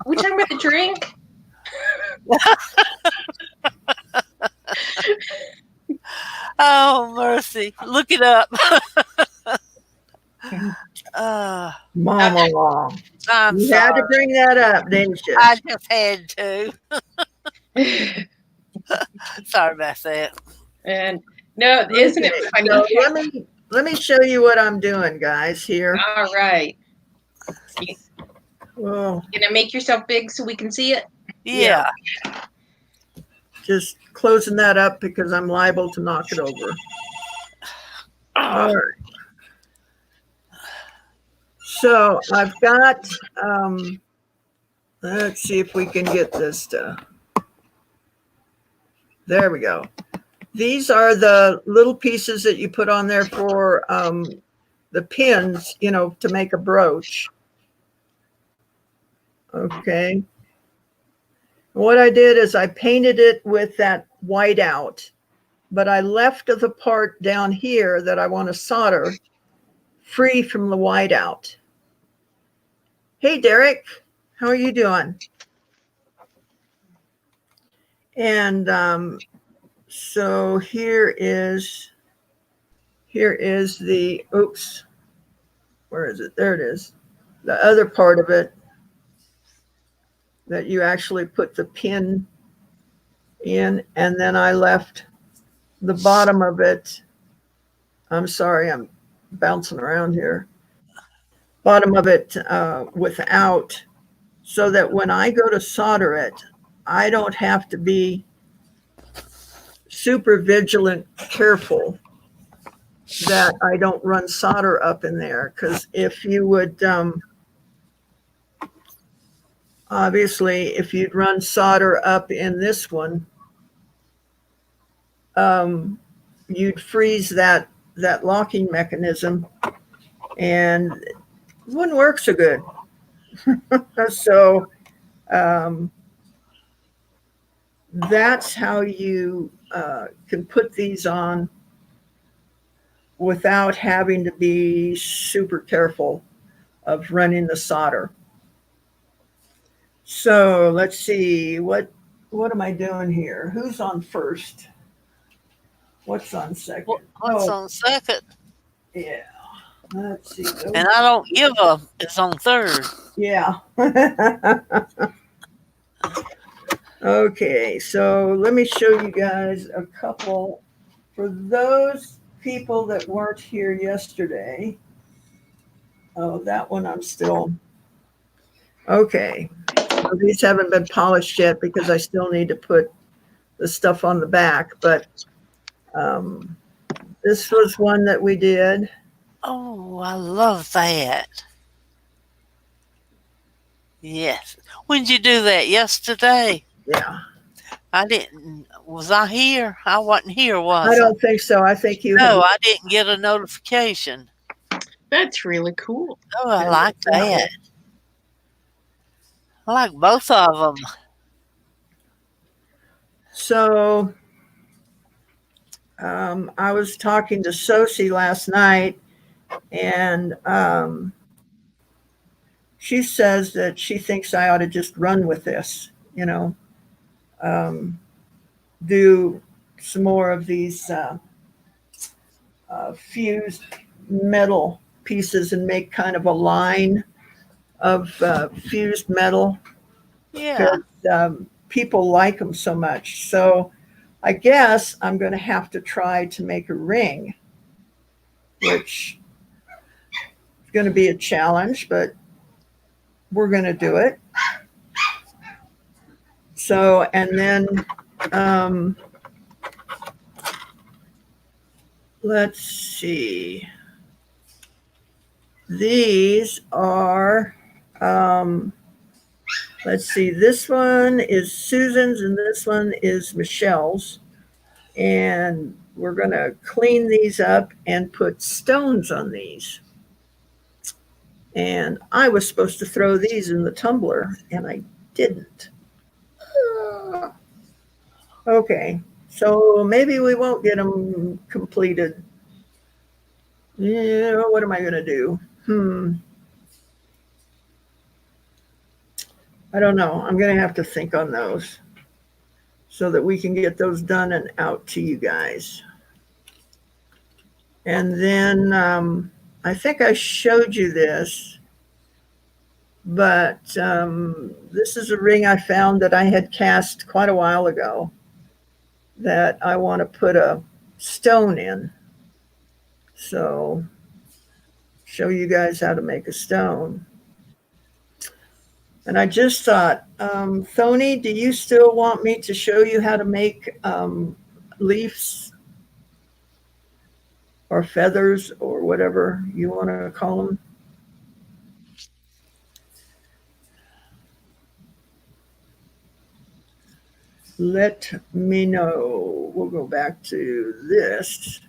we talking about the drink? Oh, mercy. Look it up. MawMaw. I'm You sorry. had to bring that up, didn't you? I just had to. Sorry about that. And no, isn't it Okay, funny? so let me show you what I'm doing, guys, here. All right. You Well, gonna make yourself big so we can see it? Yeah. just closing that up because I'm liable to knock it over. All right. So I've got, let's see if we can get this to, there we go. These are the little pieces that you put on there for the pins, you know, to make a brooch. Okay. What I did is I painted it with that white out, but I left the part down here that I want to solder free from the white out. Hey, Derek, how are you doing? And so here is the, oops, where is it? There it is. The other part of it that you actually put the pin in, and then I left the bottom of it. I'm sorry, I'm bouncing around here. Bottom of it without, so that when I go to solder it, I don't have to be super vigilant, careful that I don't run solder up in there. Because if you would, obviously, if you'd run solder up in this one, you'd freeze that locking mechanism, and it wouldn't work so good. So that's how you can put these on without having to be super careful of running the solder. So let's see, what am I doing here? Who's on first? What's on second? What's on second? Yeah. Let's see. And I don't give a, it's on third. Yeah. Okay, so let me show you guys a couple. For those people that weren't here yesterday, oh, that one I'm still, okay. So these haven't been polished yet because I still need to put the stuff on the back, but this was one that we did. Oh, I love that. Yes. When did you do that? Yesterday? Yeah. I didn't. Was I here? I wasn't here, was I don't think so. I think you No, I didn't get a notification. That's really cool. Oh, I like that. I like both of them. So I was talking to Sosie last night, and she says that she thinks I ought to just run with this, you know, do some more of these fused metal pieces and make kind of a line of fused metal. Yeah. Because people like them so much. So I guess I'm going to have to try to make a ring, which is going to be a challenge, but we're going to do it. So, and then let's see. These are, let's see, this one is Susan's and this one is Michelle's. And we're going to clean these up and put stones on these. And I was supposed to throw these in the tumbler, and I didn't. Okay, so maybe we won't get them completed. Yeah, what am I going to do? I don't know. I'm going to have to think on those so that we can get those done and out to you guys. And then I think I showed you this, but this is a ring I found that I had cast quite a while ago. that I want to put a stone in. So, show you guys how to make a stone. And I just thought, Thony, do you still want me to show you how to make leaves or feathers or whatever you want to call them? Let me know. We'll go back to this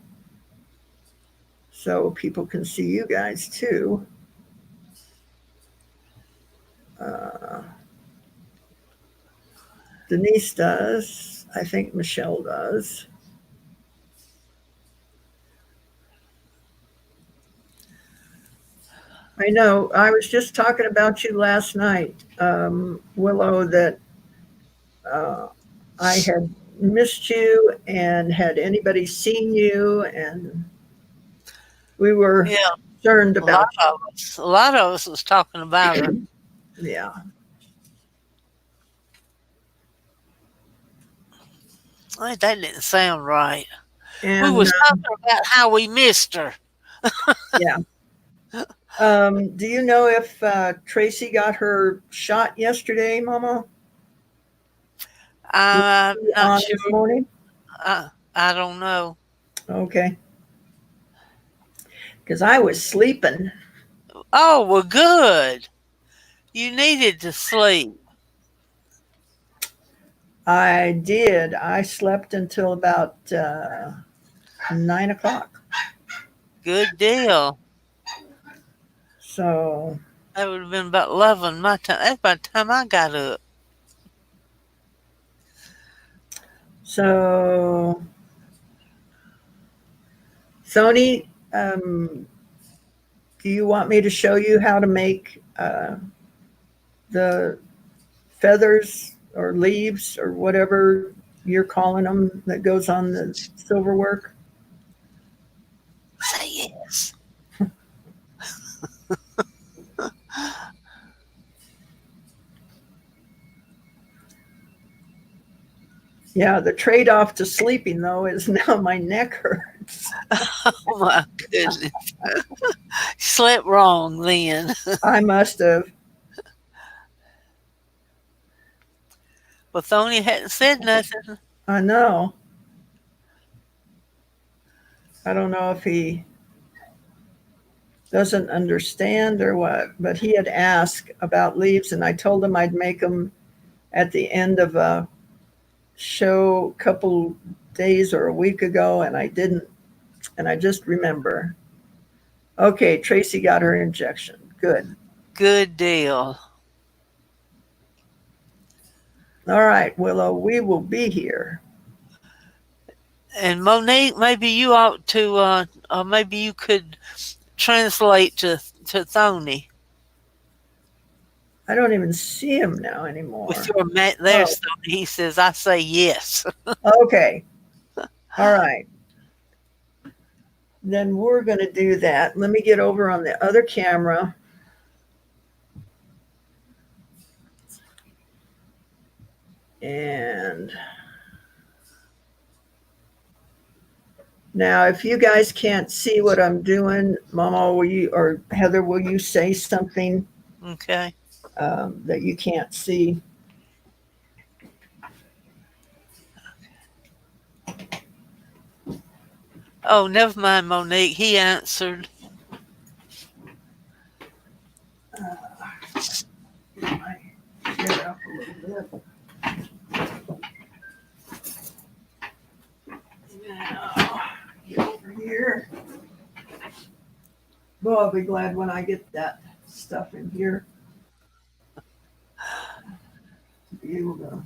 so people can see you guys too. Denise does. I think Michelle does. I know. I was just talking about you last night, Willow, that I had missed you and had anybody seen you, and we were Yeah, concerned a lot about of us. A lot of us was talking about her. you. Yeah. Wait, that didn't sound right. We And was talking about how we missed her. yeah. Do you know if Tracy got her shot yesterday, Mama? I'm not On sure. this morning? I don't know. Okay. Because I was sleeping. Oh, well, good. You needed to sleep. I did. I slept until about 9 o'clock. Good deal. So, That would have been about 11 my time. That's about the time I got up. so Sony, do you want me to show you how to make the feathers or leaves or whatever you're calling them that goes on the silver work? Say yes. Yeah, the trade off to sleeping, though, is now my neck hurts. Oh, my goodness. Slept wrong then. I must have. But Thony hadn't said nothing. I know. I don't know if he doesn't understand or what, but he had asked about leaves, and I told him I'd make them at the end of a show a couple days or a week ago, and I didn't, and I just remember. Okay, Tracy got her injection. Good. Good deal. All right, Willow, we will be here. And Monique, maybe you ought to, maybe you could translate to Thony. I don't even see him now anymore. With your there's Thony. He says, I say yes. Okay. All right. Then we're going to do that. Let me get over on the other camera. And now, if you guys can't see what I'm doing, Mama, will you, or Heather, will you say something Okay. that you can't see? Oh, never mind, Monique. He answered. Get my chair up a little bit. Now, get over here. Well, I'll be glad when I get that stuff in here to be able to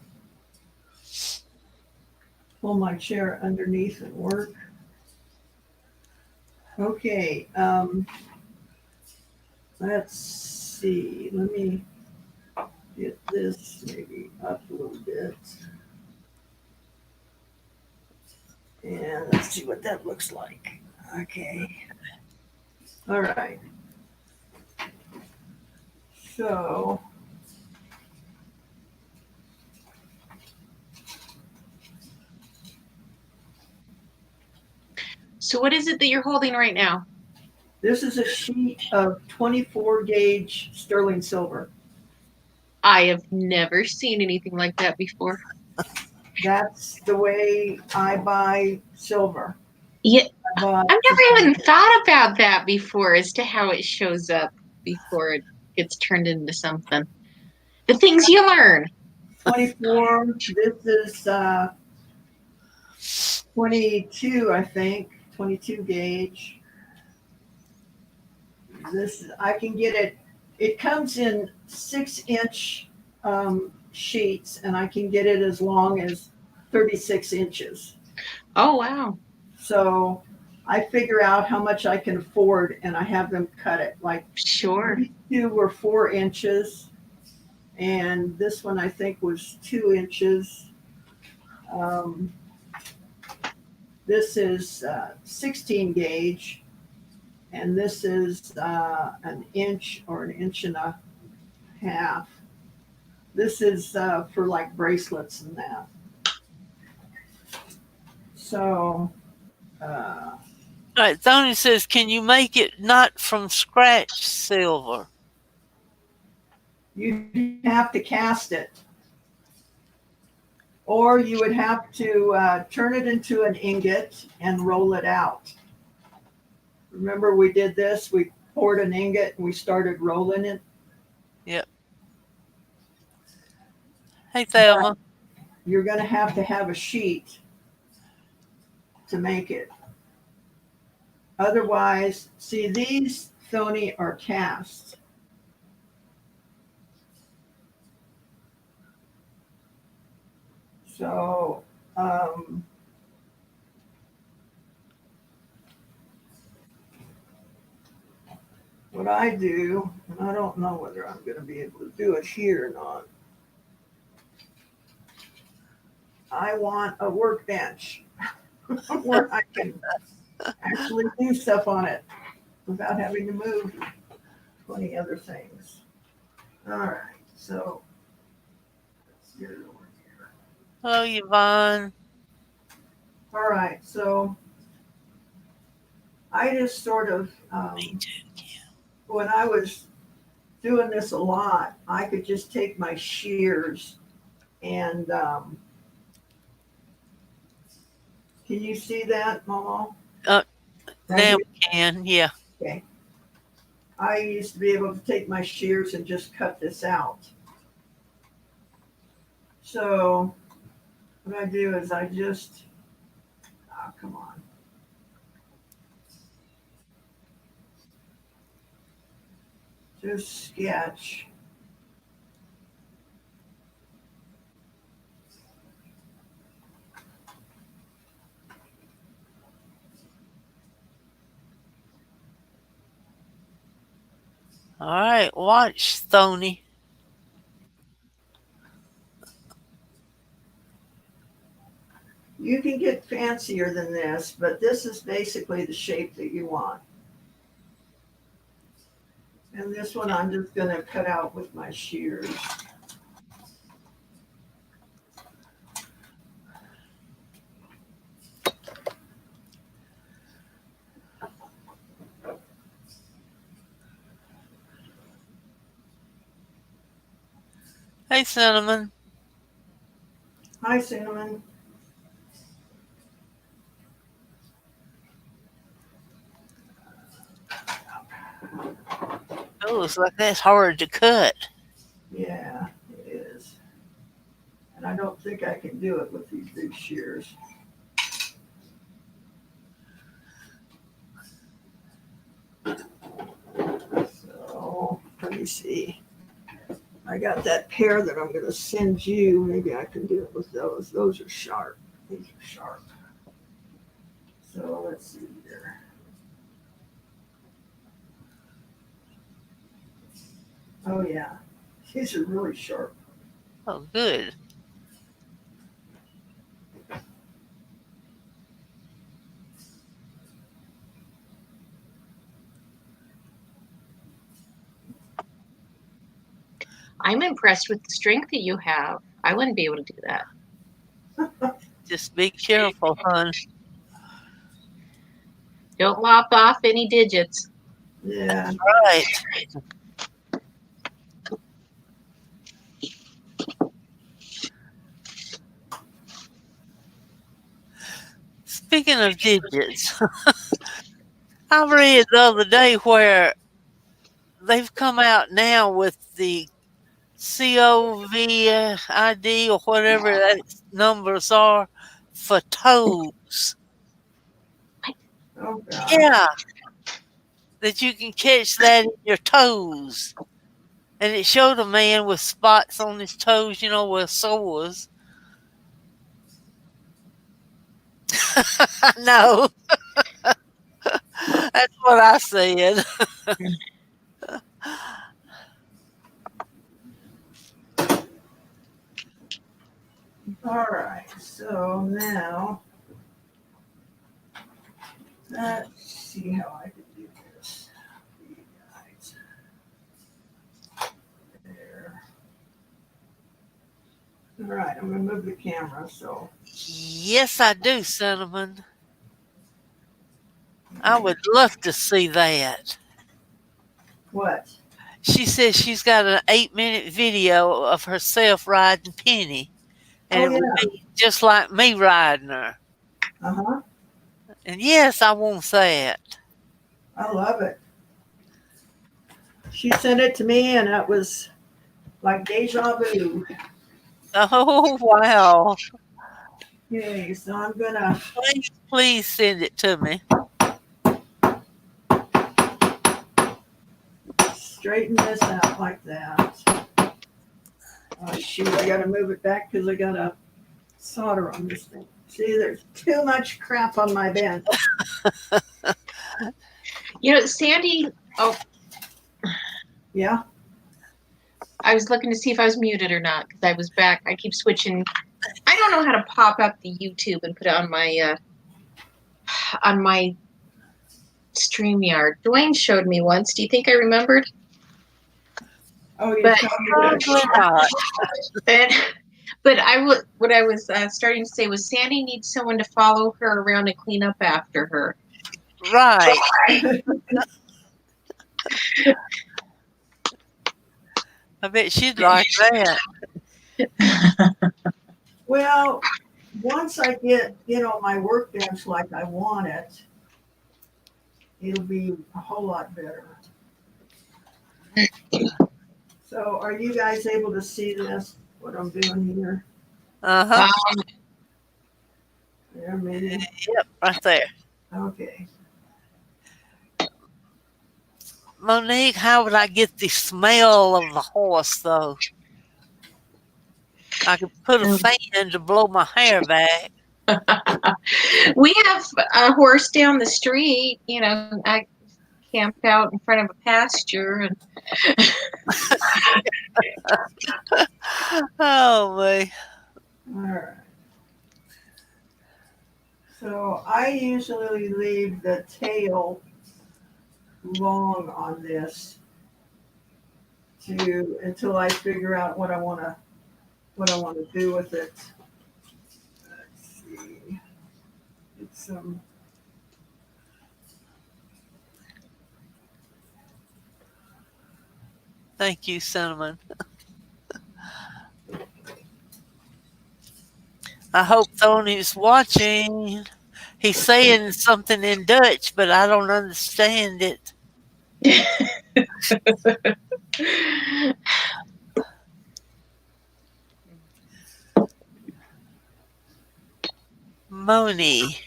pull my chair underneath and work. Okay, let's see. Let me get this maybe up a little bit. And let's see what that looks like. Okay. All right. So So what is it that you're holding right now? This is a sheet of 24 gauge sterling silver. I have never seen anything like that before. That's the way I buy silver. Yeah, I buy I've never even thought about that before as to how it shows up before it gets turned into something. The things you learn. 24. This is 22, I think. 22 gauge. This I can get it. It comes in 6-inch sheets, and I can get it as long as 36 inches. Oh, wow. So I figure out how much I can afford, and I have them cut it. Like Sure. these two were 4 inches, and this one I think was 2 inches. Um, this is 16 gauge, and this is an inch or an inch and a half. This is for like bracelets and that. So, All right, Tony says, can you make it not from scratch silver? you have to cast it, or you would have to turn it into an ingot and roll it out. Remember, we did this. We poured an ingot and we started rolling it. Yep. Hey, Thelma. You're going to have a sheet to make it. Otherwise, see, these, Thony, are cast. So, what I do, and I don't know whether I'm going to be able to do it here or not. I want a workbench where I can actually do stuff on it without having to move 20 other things. All right, so let's get it over here. Hello, Yvonne. All right, so I just sort of, when I was doing this a lot, I could just take my shears and, can you see that, Momo? Now Right we can, yeah. Okay. I used to be able to take my shears and just cut this out. So what I do is I just, oh, come on. Just sketch. All right, watch, Tony. You can get fancier than this, but this is basically the shape that you want. And this one I'm just going to cut out with my shears. Hey, Cinnamon. Hi, Cinnamon. Oh, it's like that's hard to cut. Yeah, it is. And I don't think I can do it with these big shears. So let me see. I got that pair that I'm going to send you. Maybe I can do it with those. Those are sharp. These are sharp. So let's see here. Oh, yeah. These are really sharp. Oh, good. I'm impressed with the strength that you have. I wouldn't be able to do that. Just be careful, hon. Don't lop off any digits. Yeah. Right. Speaking of digits, I read the other day where they've come out now with the COVID or whatever that numbers are for toes. Oh God. Yeah, that you can catch that in your toes. And it showed a man with spots on his toes, with sores. No, that's what I said. All right. So now let's see how I can do this. You guys. There. All right. I'm gonna move the camera. So Yes, I do, Cinnamon. I would love to see that. what? She says she's got an 8-minute video of herself riding Penny, and Oh it would yeah. be just like me riding her. Uh-huh. And yes, I want that. I love it. She sent it to me and it was like deja vu. Oh, wow. Okay, so I'm gonna Please send it to me. straighten this out like that. Oh shoot, I gotta move it back because I gotta solder on this thing. See, there's too much crap on my bench. Sandy, Yeah. I was looking to see if I was muted or not because I was back. I keep switching. I don't know how to pop up the YouTube and put it on my StreamYard. Dwayne showed me once. Do you think I remembered? Oh, you But- told me Probably that. But what I was starting to say was Sandy needs someone to follow her around and clean up after her. Right. I bet she'd like that. Well, once I get, my workbench like I want it, it'll be a whole lot better. So are you guys able to see this, what I'm doing here? Uh-huh. There, maybe. Yep, right there. Okay. Monique, how would I get the smell of the horse, though? I could put a fan to blow my hair back. We have a horse down the street. I camped out in front of a pasture and Oh, me. All right. So I usually leave the tail long on this until I figure out what I want to do with it. Let's see. It's some. Thank you, Cinnamon. I hope Tony's watching. He's saying something in Dutch, but I don't understand it. Moni.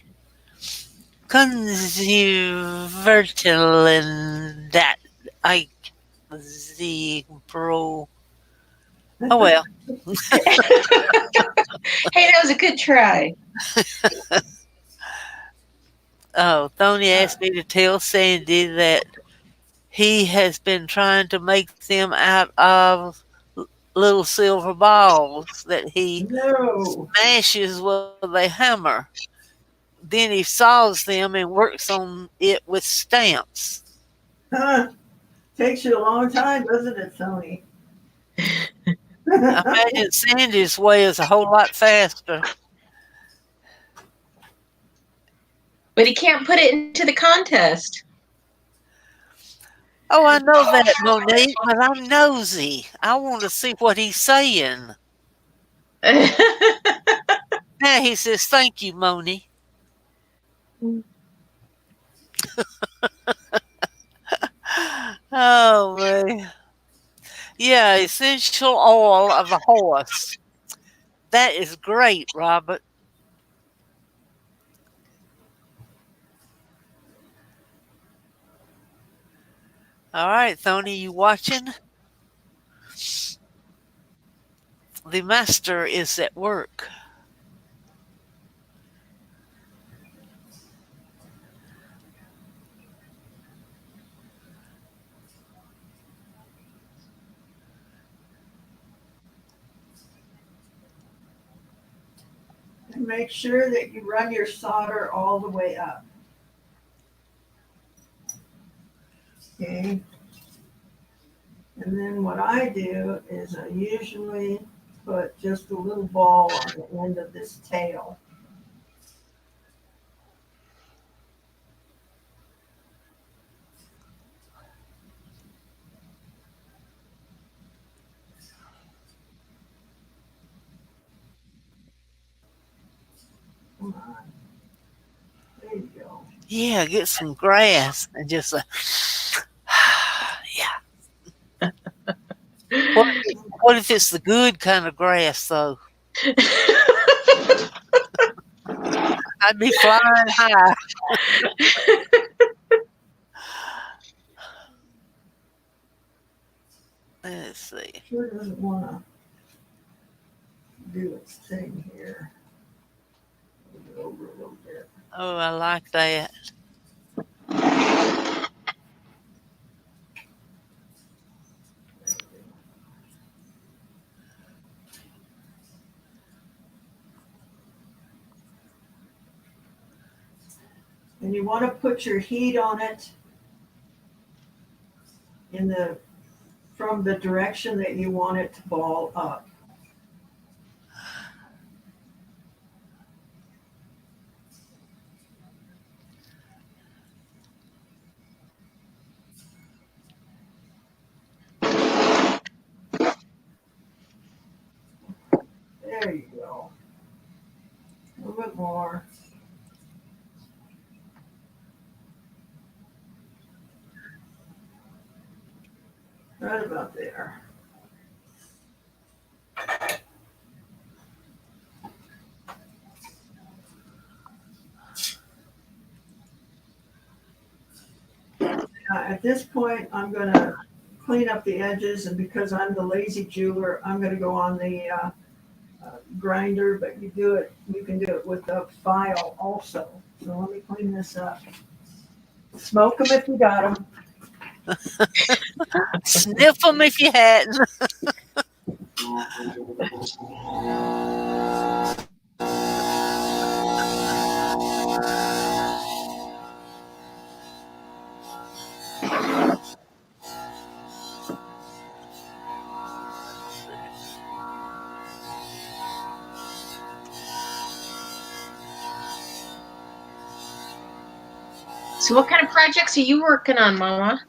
Convertilen dat ik zie bro. Oh well. Hey, that was a good try. Oh, Tony asked me to tell Sandy that he has been trying to make them out of little silver balls that he smashes with a hammer. Then he saws them and works on it with stamps. Huh. Takes you a long time, doesn't it, Tony? I imagine Sandy's way is a whole lot faster. But he can't put it into the contest. Oh, I know that, Monique, but I'm nosy. I want to see what he's saying. Now he says, "Thank you, Moni." Oh man. Yeah, essential oil of a horse. That is great, Robert. All right, Tony, you watching? The master is at work. And make sure that you run your solder all the way up. Okay. And then what I do is I usually put just a little ball on the end of this tail. Come on. There you go. Yeah, get some grass and just yeah. What if it's the good kind of grass though? I'd be flying high. Let's see. Sure doesn't want to do its thing here. Move it over a little bit. Oh, I like that. And you want to put your heat on it from the direction that you want it to ball up. There you go. A little bit more. Right about there. At this point, I'm going to clean up the edges, and because I'm the lazy jeweler, I'm going to go on the grinder, but you can do it with a file also. So let me clean this up. Smoke them if you got them. Sniff them if you hadn't. So what kind of projects are you working on, Mama?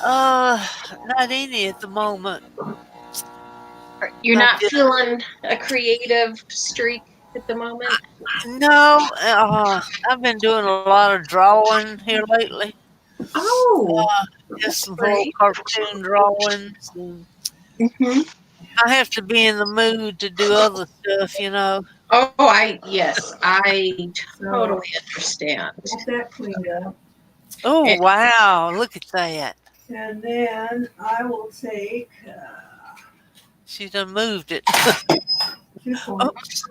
Not any at the moment. You're Not not just- feeling a creative streak at the moment? No, I've been doing a lot of drawing here lately. Oh, Just some great. little cartoon drawings. And Mm-hmm. I have to be in the mood to do other stuff, you know. Oh, I totally So understand. get that cleaned up. Oh, And- wow. Look at that. And then I will take She done moved it. 2 points.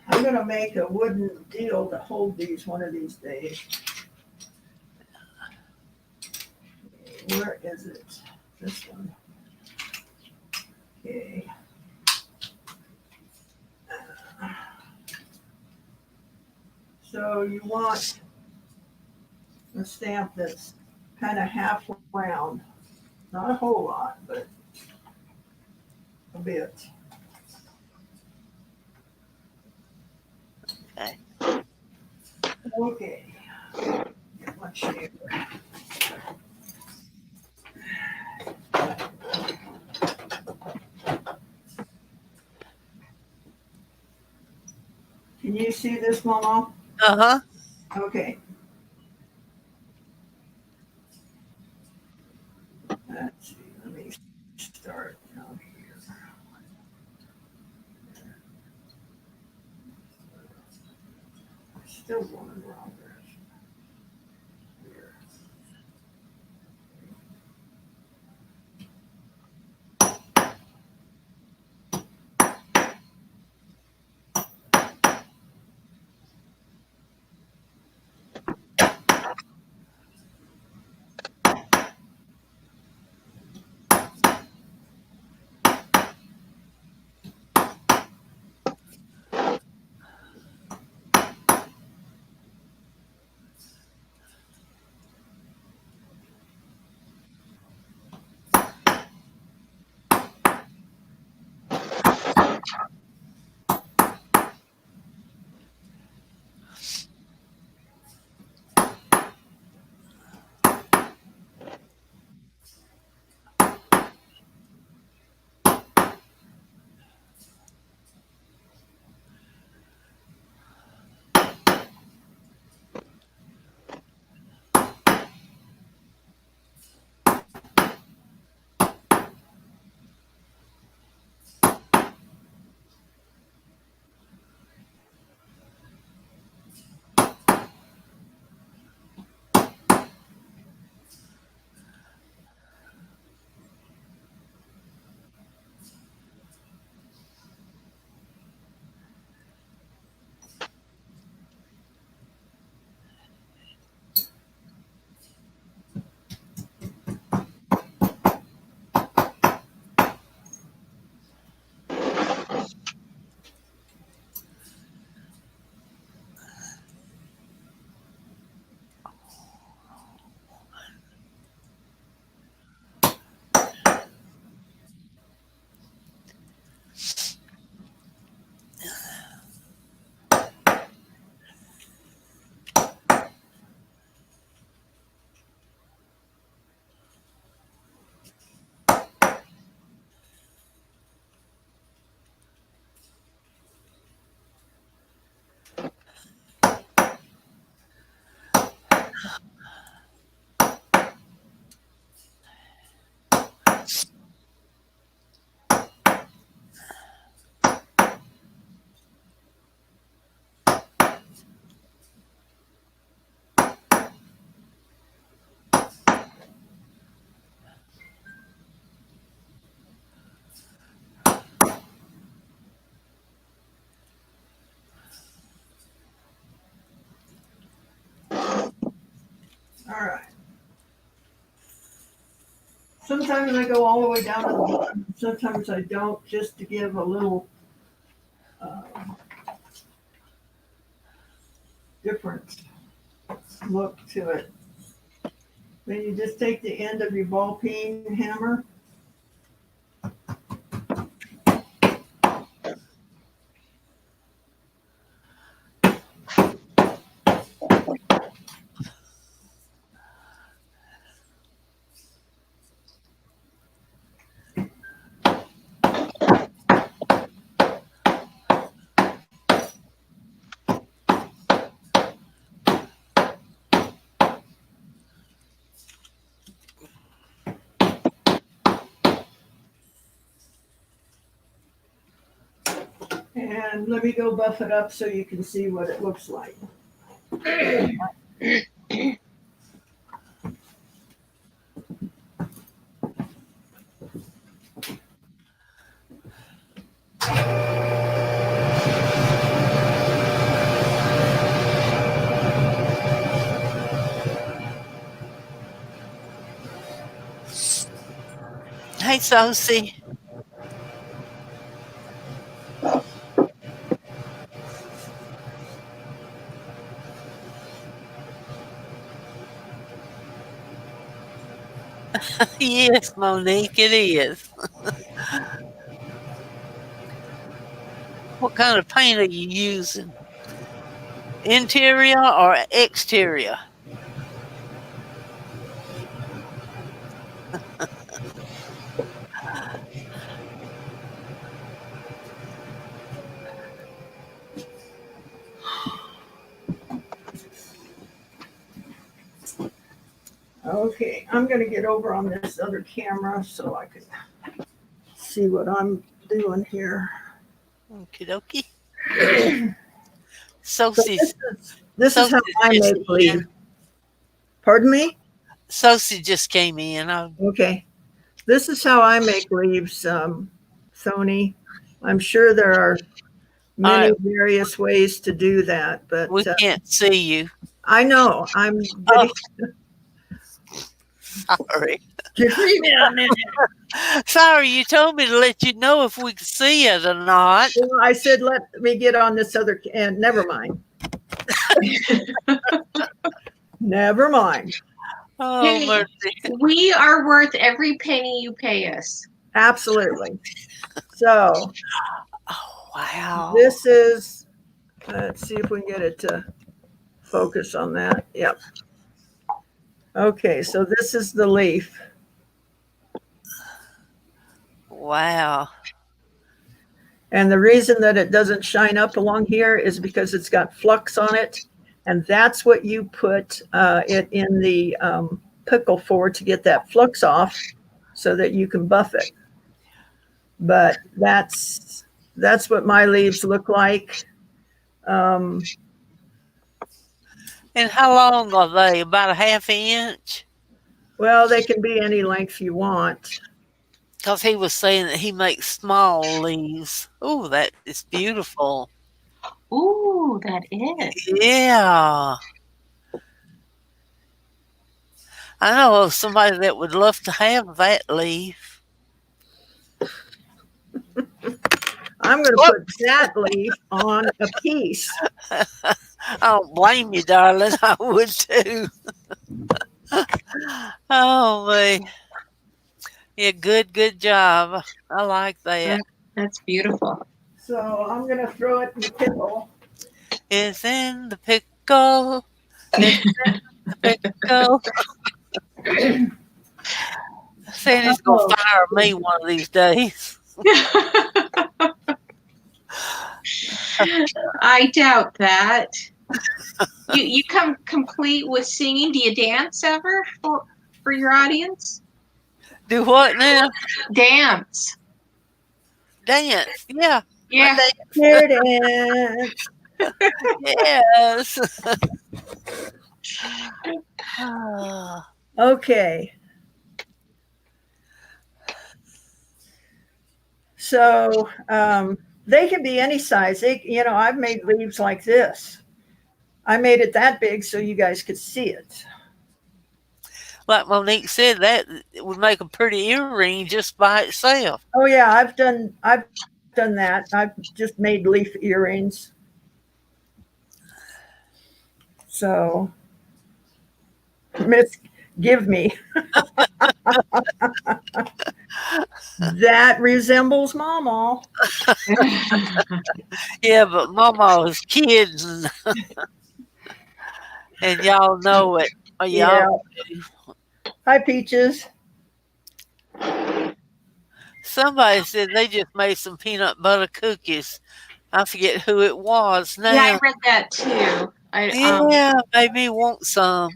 I'm going to make a wooden deal to hold these one of these days. Where is it? This one. Okay. So you want a stamp that's kind of half round. Not a whole lot, but a bit. Okay. Get my shaver. Can you see this, Mama? Uh-huh. Okay. Let's see. Let me start down here. Still going wrong there. Here. All right. Sometimes I go all the way down to the bottom. Sometimes I don't, just to give a little uh, different look to it. Then you just take the end of your ball peen hammer. And let me go buff it up so you can see what it looks like. Hey, Sosie. Yes, Monique, it is. What kind of paint are you using? Interior or exterior? Okay, I'm going to get over on this other camera so I can see what I'm doing here. Okie dokie. So Sosie's this is how I just make leaves. Pardon me? Sosie just came in. Okay. This is how I make leaves, Sony. I'm sure there are many Alright. various ways to do that, but We can't see you. I know I'm Oh, getting. sorry. Give me a minute. Sorry, you told me to let you know if we could see it or not. Well, I said let me get on this other, and never mind. Never mind. Oh, Hey, mercy. we are worth every penny you pay us. Absolutely. So Oh, wow. this is. Let's see if we can get it to focus on that. Yep. Okay, so this is the leaf. Wow. And the reason that it doesn't shine up along here is because it's got flux on it. And that's what you put it in the pickle for, to get that flux off so that you can buff it. But that's what my leaves look like. And how long are they? About a half inch? Well, they can be any length you want. Because he was saying that he makes small leaves. Oh, that is beautiful. Ooh, that is. Yeah. I know of somebody that would love to have that leaf. I'm going to put that leaf on a piece. I don't blame you, darling. I would too. Oh, man. Yeah, good job. I like that. That's beautiful. So I'm going to throw it in the pickle. It's in the pickle. It's in the pickle. Sandy's going to fire me one of these days. I doubt that. You come complete with singing. Do you dance ever for your audience? Do what now? Dance. Dance. Yeah. Yeah. Here it is. Yes. Ah. Okay. So they can be any size. I've made leaves like this. I made it that big so you guys could see it. Like Monique said, that would make a pretty earring just by itself. Oh yeah, I've done that. I've just made leaf earrings. So, Miss, give me. That resembles MawMaw. Yeah, but Mama is kids, and y'all know it. Or y'all do. Hi, Peaches. Somebody said they just made some peanut butter cookies. I forget who it was now. Yeah, I read that too. Yeah, made me want some.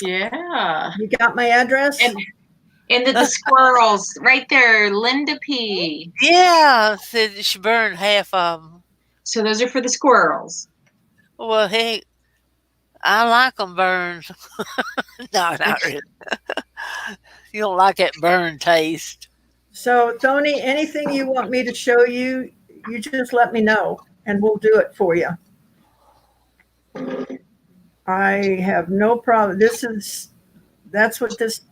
Yeah. You got my address? And the squirrels right there, Linda P. Yeah, said she burned half of them. So those are for the squirrels. Well, hey, I like them burned. No, not really. You don't like that burn taste. So, Tony, anything you want me to show you, you just let me know and we'll do it for you. I have no problem. That's what this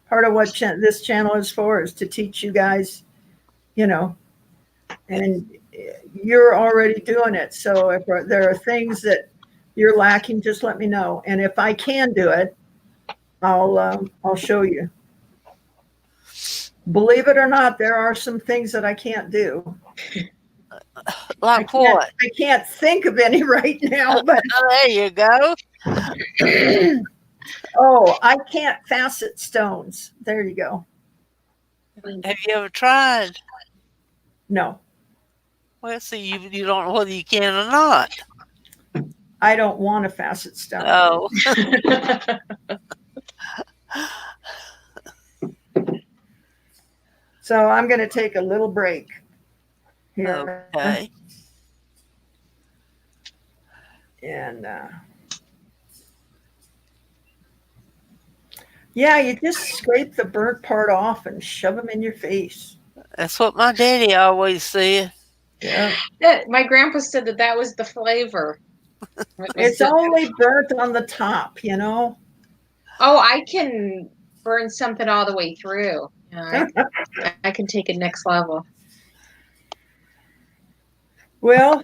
part of what this channel is for, is to teach you guys, and you're already doing it. So if there are things that you're lacking, just let me know. And if I can do it, I'll show you. Believe it or not, there are some things that I can't do. Like what? I can't think of any right now, but Oh, there you go. oh, I can't facet stones. There you go. Have you ever tried? No, Well, see, you don't know whether you can or not. I don't want a facet stone. Oh, So I'm going to take a little break here. okay. And yeah, you just scrape the burnt part off and shove them in your face. That's what my daddy always said. Yeah. My grandpa said that was the flavor. It's only burnt on the top, you know? Oh, I can burn something all the way through. I can take it next level. Well,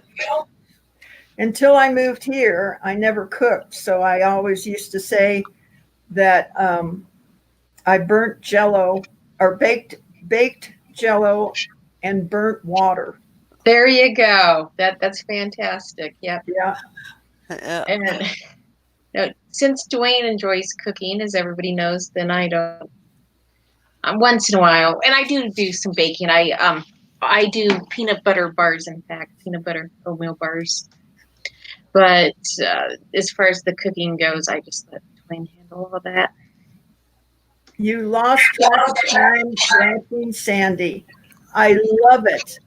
until I moved here, I never cooked. So I always used to say that I burnt jello or baked jello and burnt water. There you go. That's fantastic. Yep. Yeah. And since Dwayne enjoys cooking, as everybody knows, then I don't. Once in a while, and I do some baking. I do peanut butter bars. In fact, peanut butter oatmeal bars. But as far as the cooking goes, I just let Dwayne handle all that. You lost track of time ranking Sandy. I love it.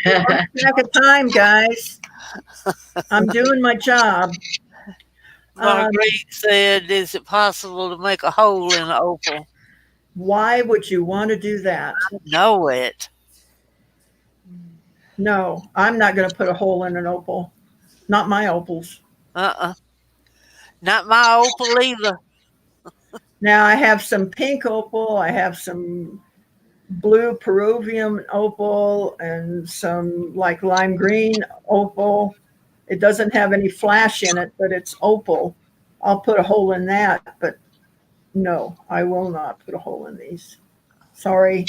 Lost track of time, guys. I'm doing my job. Marguerite said, is it possible to make a hole in an opal? Why would you want to do that? Know it. No, I'm not going to put a hole in an opal. Not my opals. Not my opal either. Now I have some pink opal. I have some blue Peruvian opal and some like lime green opal. It doesn't have any flash in it, but it's opal. I'll put a hole in that, but no, I will not put a hole in these. Sorry.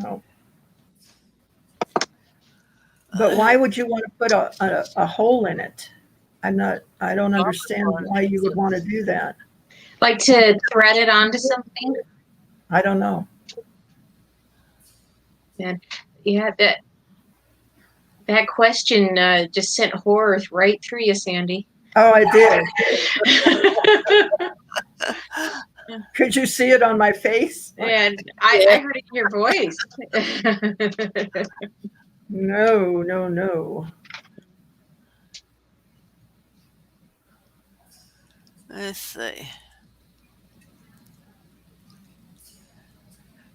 Oh. But why would you want to put a hole in it? I don't understand why you would want to do that. Like to thread it onto something? I don't know. And yeah, that question just sent horror right through you, Sandy. Oh, I did. Could you see it on my face? And I heard it in your voice. No. Let's see.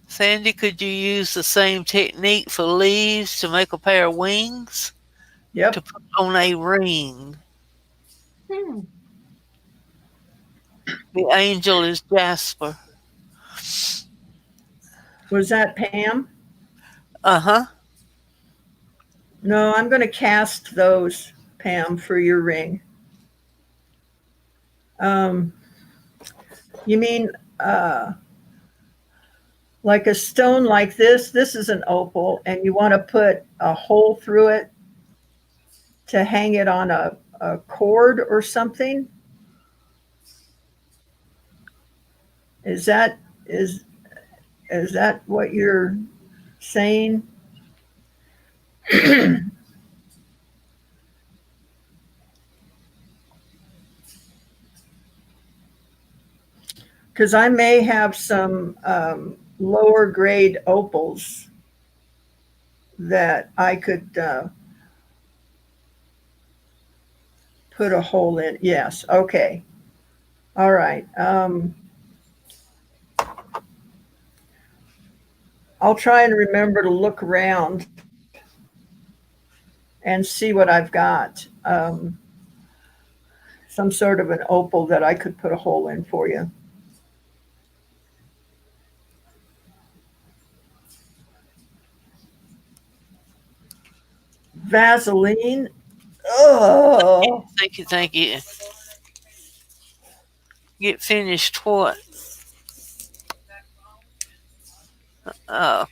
Sandy, could you use the same technique for leaves to make a pair of wings? Yep. To put on a ring. The angel is Jasper. Was that Pam? Uh-huh. No, I'm going to cast those, Pam, for your ring. You mean like a stone like this? This is an opal, and you want to put a hole through it to hang it on a cord or something? Is that what you're saying? Because I may have some lower grade opals that I could put a hole in. Yes. Okay. All right. I'll try and remember to look around and see what I've got. Some sort of an opal that I could put a hole in for you. Vaseline. Oh. Thank you. Get finished what? Oh,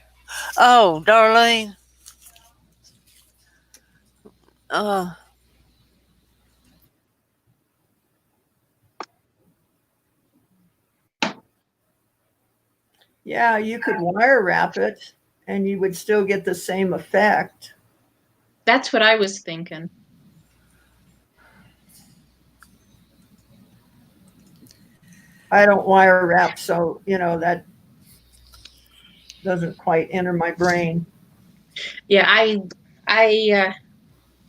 Darlene. Uh, Yeah, you could wire wrap it and you would still get the same effect. That's what I was thinking. I don't wire wrap, so that doesn't quite enter my brain. Yeah, I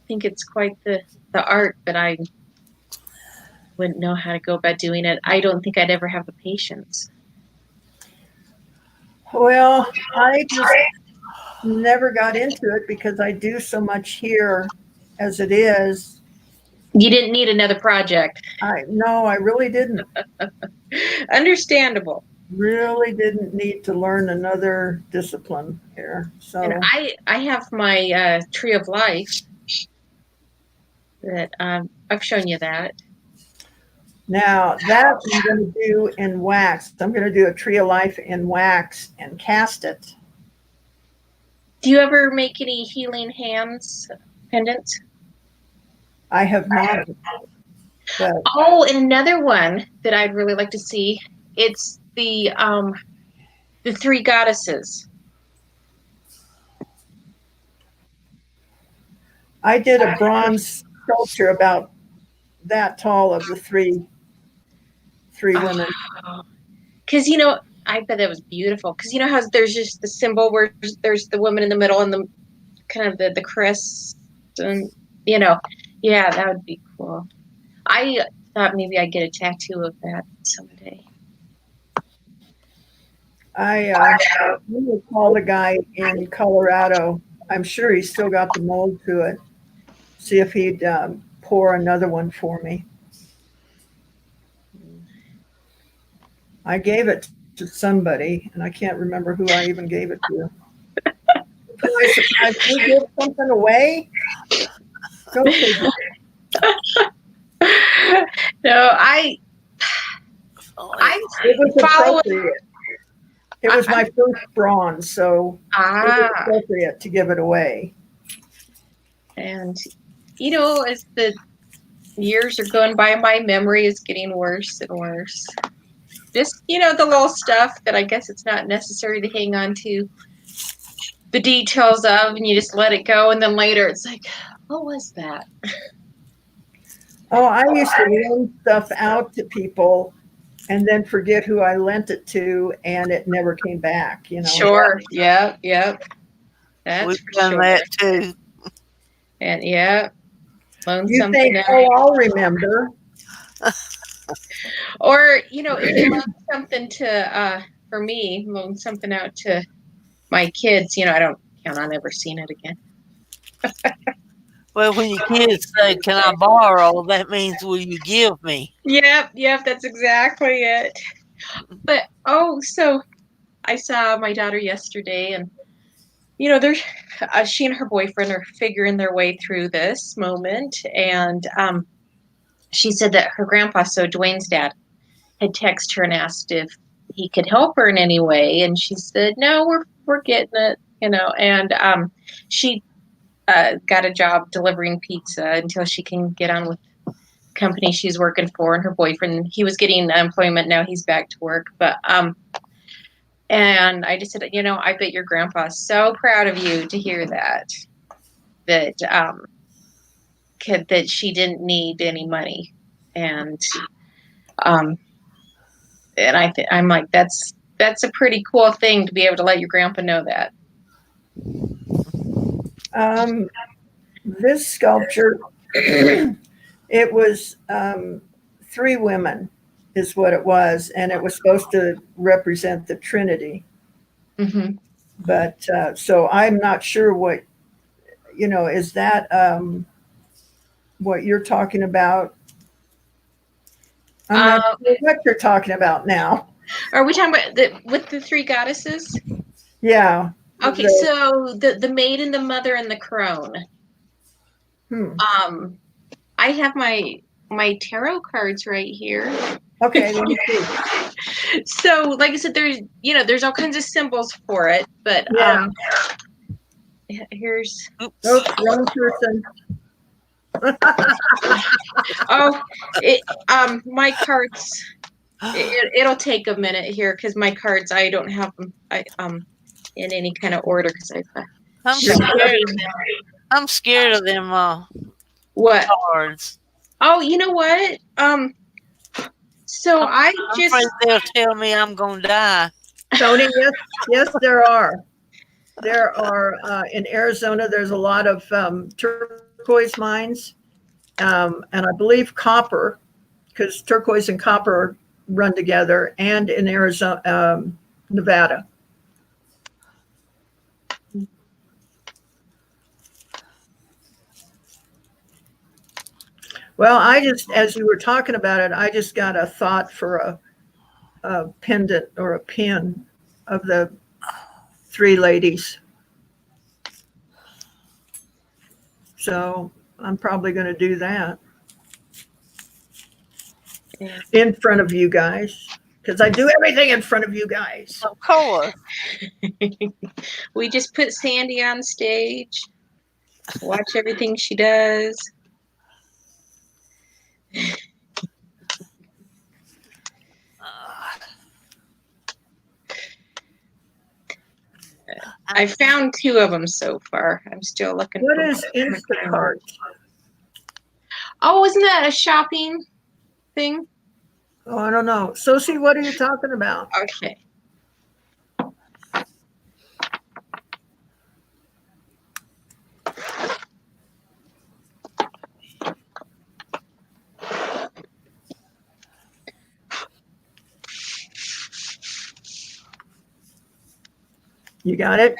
think it's quite the art, but I wouldn't know how to go about doing it. I don't think I'd ever have the patience. Well, I just never got into it because I do so much here as it is. You didn't need another project. No, I really didn't. Understandable. Really didn't need to learn another discipline here. And So I have my tree of life that I've shown you that. now that I'm going to do in wax. I'm going to do a tree of life in wax and cast it. Do you ever make any healing hands pendants? I have not. But Oh, and another one that I'd really like to see. It's the three goddesses. I did a bronze sculpture about that tall of the three women. Because I bet that was beautiful. Because you know how there's just the symbol where there's the woman in the middle and the kind of the crest, and yeah, that would be cool. I thought maybe I'd get a tattoo of that someday. I will call the guy in Colorado. I'm sure he's still got the mold to it. See if he'd pour another one for me. I gave it to somebody, and I can't remember who I even gave it to. Surprised you give something away? Go figure. No, It was appropriate. It was my first bronze, so it was appropriate to give it away. And as the years are going by, my memory is getting worse and worse. Just the little stuff that I guess it's not necessary to hang on to the details of, and you just let it go, and then later it's like, what was that? Oh, I used to loan stuff out to people and then forget who I lent it to, and it never came back. Sure. Yep. That's we've for done sure. that too. And loan You something think, out. I'll remember. Or if you loan something to for me, loan something out to my kids, I don't count on ever seeing it again. Well, when your kids say, "Can I borrow?" that means, "Will you give me?" Yep, that's exactly it. But so I saw my daughter yesterday, and there's she and her boyfriend are figuring their way through this moment, and she said that her grandpa, so Dwayne's dad, had texted her and asked if he could help her in any way, and she said, "No, we're getting it," and she got a job delivering pizza until she can get on with the company she's working for, and her boyfriend, he was getting employment, now he's back to work, but and I just said, I bet your grandpa's so proud of you to hear that that she didn't need any money, and I'm like, that's a pretty cool thing to be able to let your grandpa know that. This sculpture, it was three women is what it was, and it was supposed to represent the Trinity. Mm-hmm. But so I'm not sure what, is that what you're talking about? I'm not sure what you're talking about now. Are we talking about with the three goddesses? Yeah. Okay, so the Maiden, the Mother, and the Crone. I have my tarot cards right here. Okay, let me see. So, like I said, there's all kinds of symbols for it, but Yeah. here's Oops, wrong person. Oh, my cards. It'll take a minute here because my cards, I don't have them in any kind of order because I'm Sure. scared. I'm scared of them what? cards. Oh, you know what? So I'm afraid they'll tell me I'm gonna die. Tony, yes, there are. There are in Arizona. There's a lot of turquoise mines, and I believe copper, because turquoise and copper run together, and in Arizona, Nevada. Well, as you were talking about it, I just got a thought for a pendant or a pin of the three ladies. So I'm probably going to do that in front of you guys, because I do everything in front of you guys. Of course. We just put Sandy on stage, watch everything she does. I found 2 of them so far. I'm still looking. What is Instacart? Oh, isn't that a shopping thing? Oh, I don't know. Sophie, what are you talking about? Okay. You got it?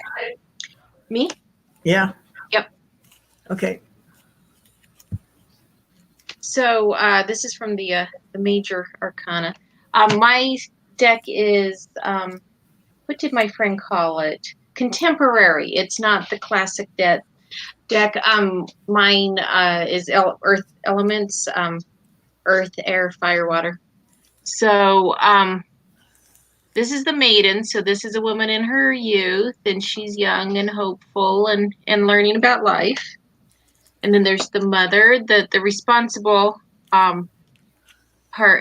Me? Yeah. Yep. Okay. So this is from the Major Arcana. My deck is what did my friend call it? Contemporary. It's not the classic deck. Mine is Earth elements, Earth, air, fire, water. So this is the Maiden. So this is a woman in her youth, and she's young and hopeful and learning about life. And then there's the mother, the responsible part,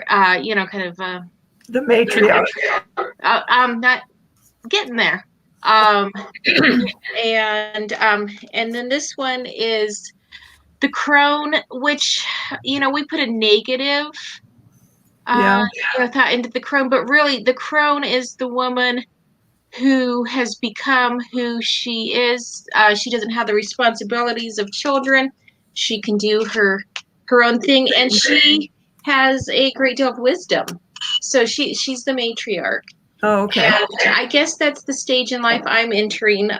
kind of The matriarch. not getting there. And then this one is the Crone, which we put a negative thought into the Crone, but really the Crone is the woman who has become who she is. She doesn't have the responsibilities of children. She can do her own thing, and she has a great deal of wisdom. So she's the matriarch. Oh, okay. And I guess that's the stage in life I'm entering.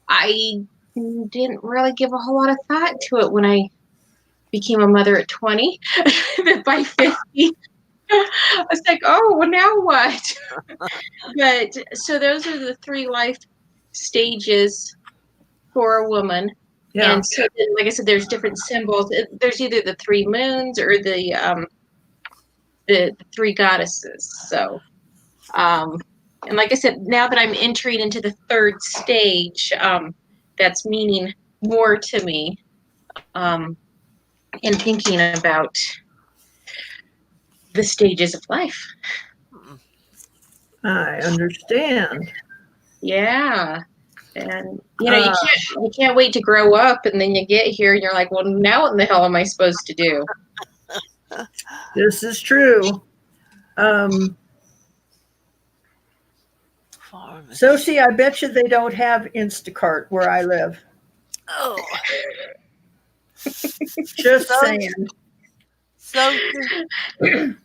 I didn't really give a whole lot of thought to it when I became a mother at 20. But by 50, I was like, oh, well, now what? But so those are the 3 life stages for a woman. Yeah. And so, like I said, there's different symbols. There's either the 3 moons or the 3 goddesses. So, and like I said, now that I'm entering into the 3rd stage, that's meaning more to me. In thinking about the stages of life. I understand. Yeah. And you can't wait to grow up, and then you get here and you're like, well, now what in the hell am I supposed to do? This is true. Sophie, I bet you they don't have Instacart where I live. Oh. Just saying. So, see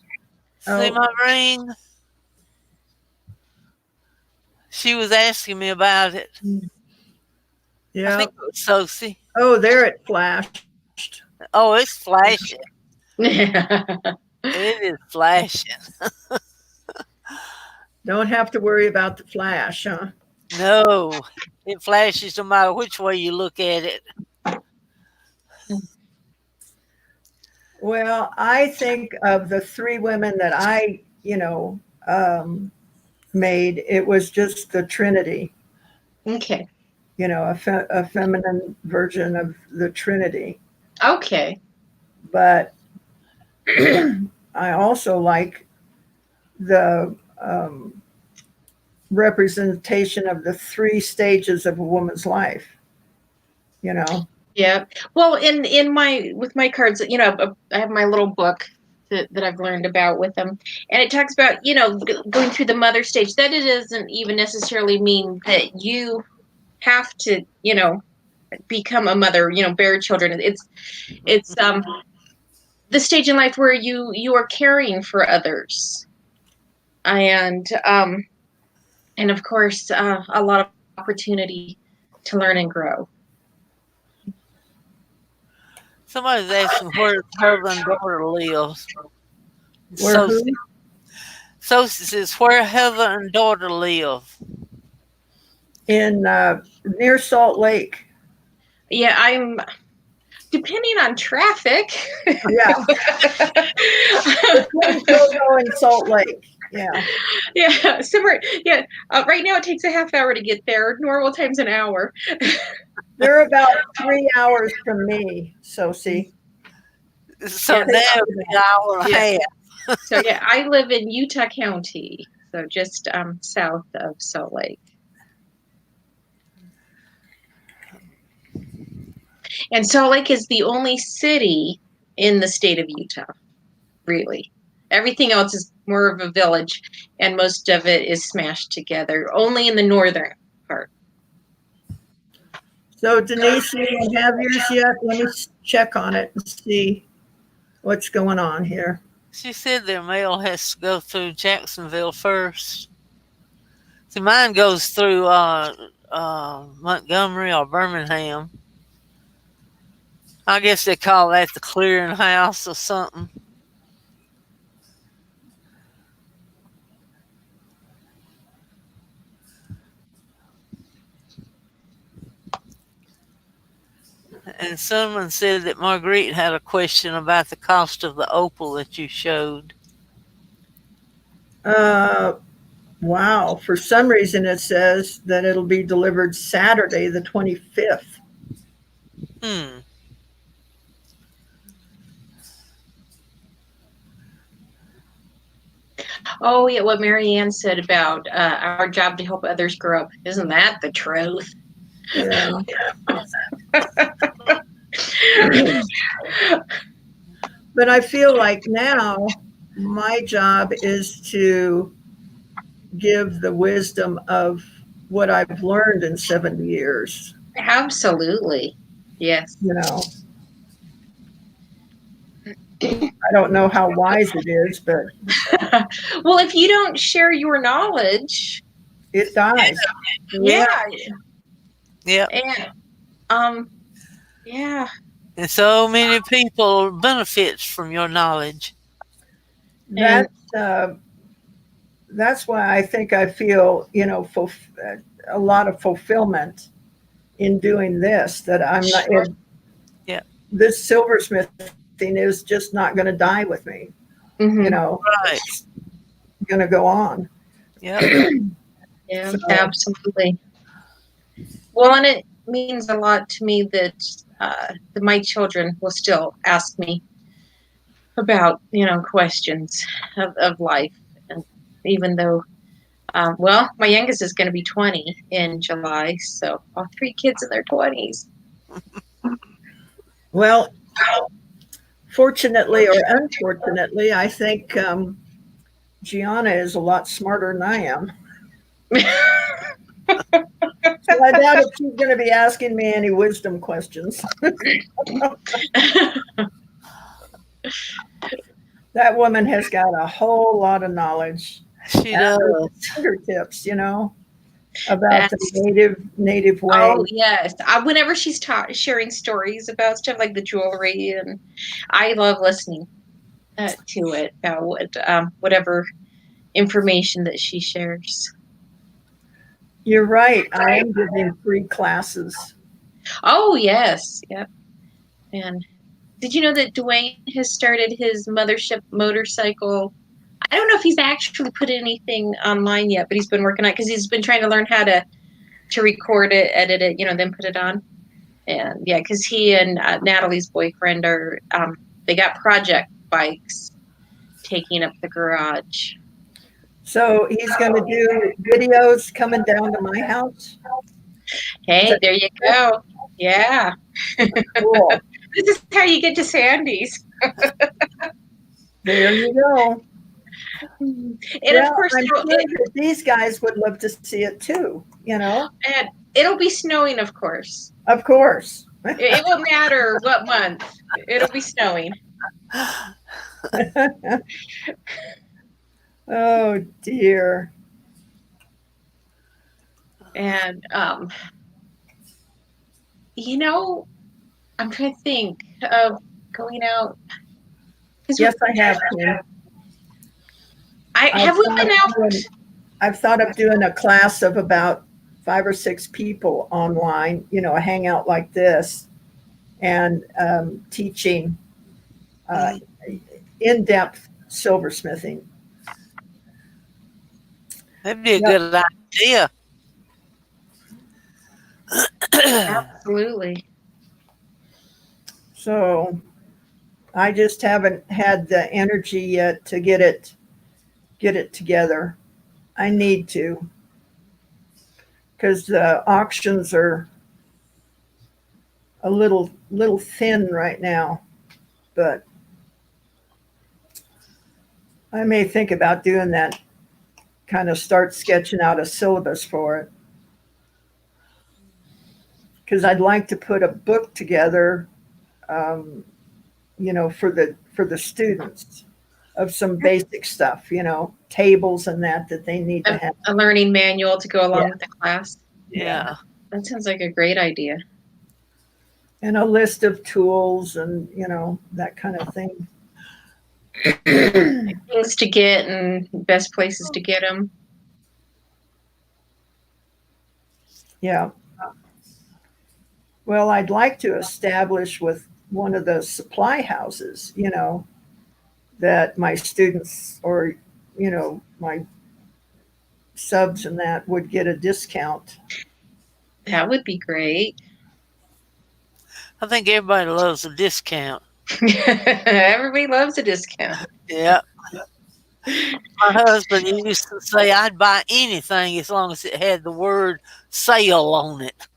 my ring? She was asking me about it. Yeah. I think it was Sophie. Oh, there it flashed. Oh, it's flashing. Yeah. It is flashing. Don't have to worry about the flash, huh? No, it flashes no matter which way you look at it. Well, I think of the 3 women that I, made, it was just the Trinity. Okay. A feminine version of the Trinity. Okay. but I also like the representation of the 3 stages of a woman's life. You know, Yeah. Well, in my with my cards, I have my little book that I've learned about with them, and it talks about going through the mother stage. That it doesn't even necessarily mean that you have to become a mother, bear children. It's the stage in life where you are caring for others, and of course a lot of opportunity to learn and grow. Somebody's asking where her daughter lives. where So, who? so says where Heather and daughter live. In near Salt Lake. Yeah, I'm depending on traffic. Yeah, between Provo and Salt Lake. Yeah, Yeah, somewhere. Yeah, right now it takes a half hour to get there. Normal time's an hour. they're about 3 hours from me. So see, So Yeah. now it's an hour and a Yeah. half. So yeah, I live in Utah County, so just south of Salt Lake. And Salt Lake is the only city in the state of Utah, really. Everything else is more of a village, and most of it is smashed together, only in the northern part. so Denise, you don't have yours yet. Let me check on it and see what's going on here. She said their mail has to go through Jacksonville first. See, mine goes through Montgomery or Birmingham. I guess they call that the clearinghouse or something. And someone said that Marguerite had a question about the cost of the opal that you showed. Wow. For some reason, it says that it'll be delivered Saturday, the 25th. Hmm. Oh yeah, what Mary Ann said about our job to help others grow up. Isn't that the truth? Yeah. But I feel like now my job is to give the wisdom of what I've learned in 70 years. Absolutely. Yes. You know, I don't know how wise it is, but Well, if you don't share your knowledge, it dies. yeah. Yep. And yeah. And so many people benefits from your knowledge. And That's why I think I feel, a lot of fulfillment in doing this, that I'm not, sure. Yeah. this silversmith thing is just not going to die with me. Mhm. Right. It's going to go on. Yep. Yeah, So- absolutely. Well, and it means a lot to me that my children will still ask me about, questions of life. And even though, well, my youngest is going to be 20 in July, so all 3 kids in their 20s. Well, fortunately or unfortunately, I think Gianna is a lot smarter than I am. So I doubt if she's going to be asking me any wisdom questions. That woman has got a whole lot of knowledge She at her does. fingertips, about That's- the native way. Oh yes, whenever she's sharing stories about stuff like the jewelry, and I love listening to it about whatever information that she shares. You're right. I am giving free classes. Oh yes, yep. And did you know that Dwayne has started his mothership motorcycle? I don't know if he's actually put anything online yet, but he's been working on it because he's been trying to learn how to record it, edit it, then put it on. And yeah, because he and Natalie's boyfriend are they got project bikes taking up the garage. So he's going to do videos coming down to my house. Hey, there you go. Yeah. Cool. This is how you get to Sandy's. There you go. And Well, of course, I'm sure that these guys would love to see it too, you know? and it'll be snowing, of course. Of course. It won't matter what month. It'll be snowing. Oh, dear. And, you know, I'm trying to think of going out. Yes, I have, Kim. Have we been out? I've thought of doing a class of about 5 or 6 people online, you know, a hangout like this, and teaching in-depth silversmithing. That'd be a good idea. Absolutely. So I just haven't had the energy yet to get it together. I need to, because the auctions are a little thin right now, but I may think about doing that, kind of start sketching out a syllabus for it, because I'd like to put a book together, you know, for the students, of some basic stuff, you know, tables and that they need to have. A learning manual to go along with the class. Yeah. That sounds like a great idea. And a list of tools and, you know, that kind of thing. Things to get and best places to get them. Yeah. Well, I'd like to establish with one of the supply houses, you know, that my students or, you know, my subs and that would get a discount. That would be great. I think everybody loves a discount. Everybody loves a discount. Yeah. My husband used to say I'd buy anything as long as it had the word sale on it.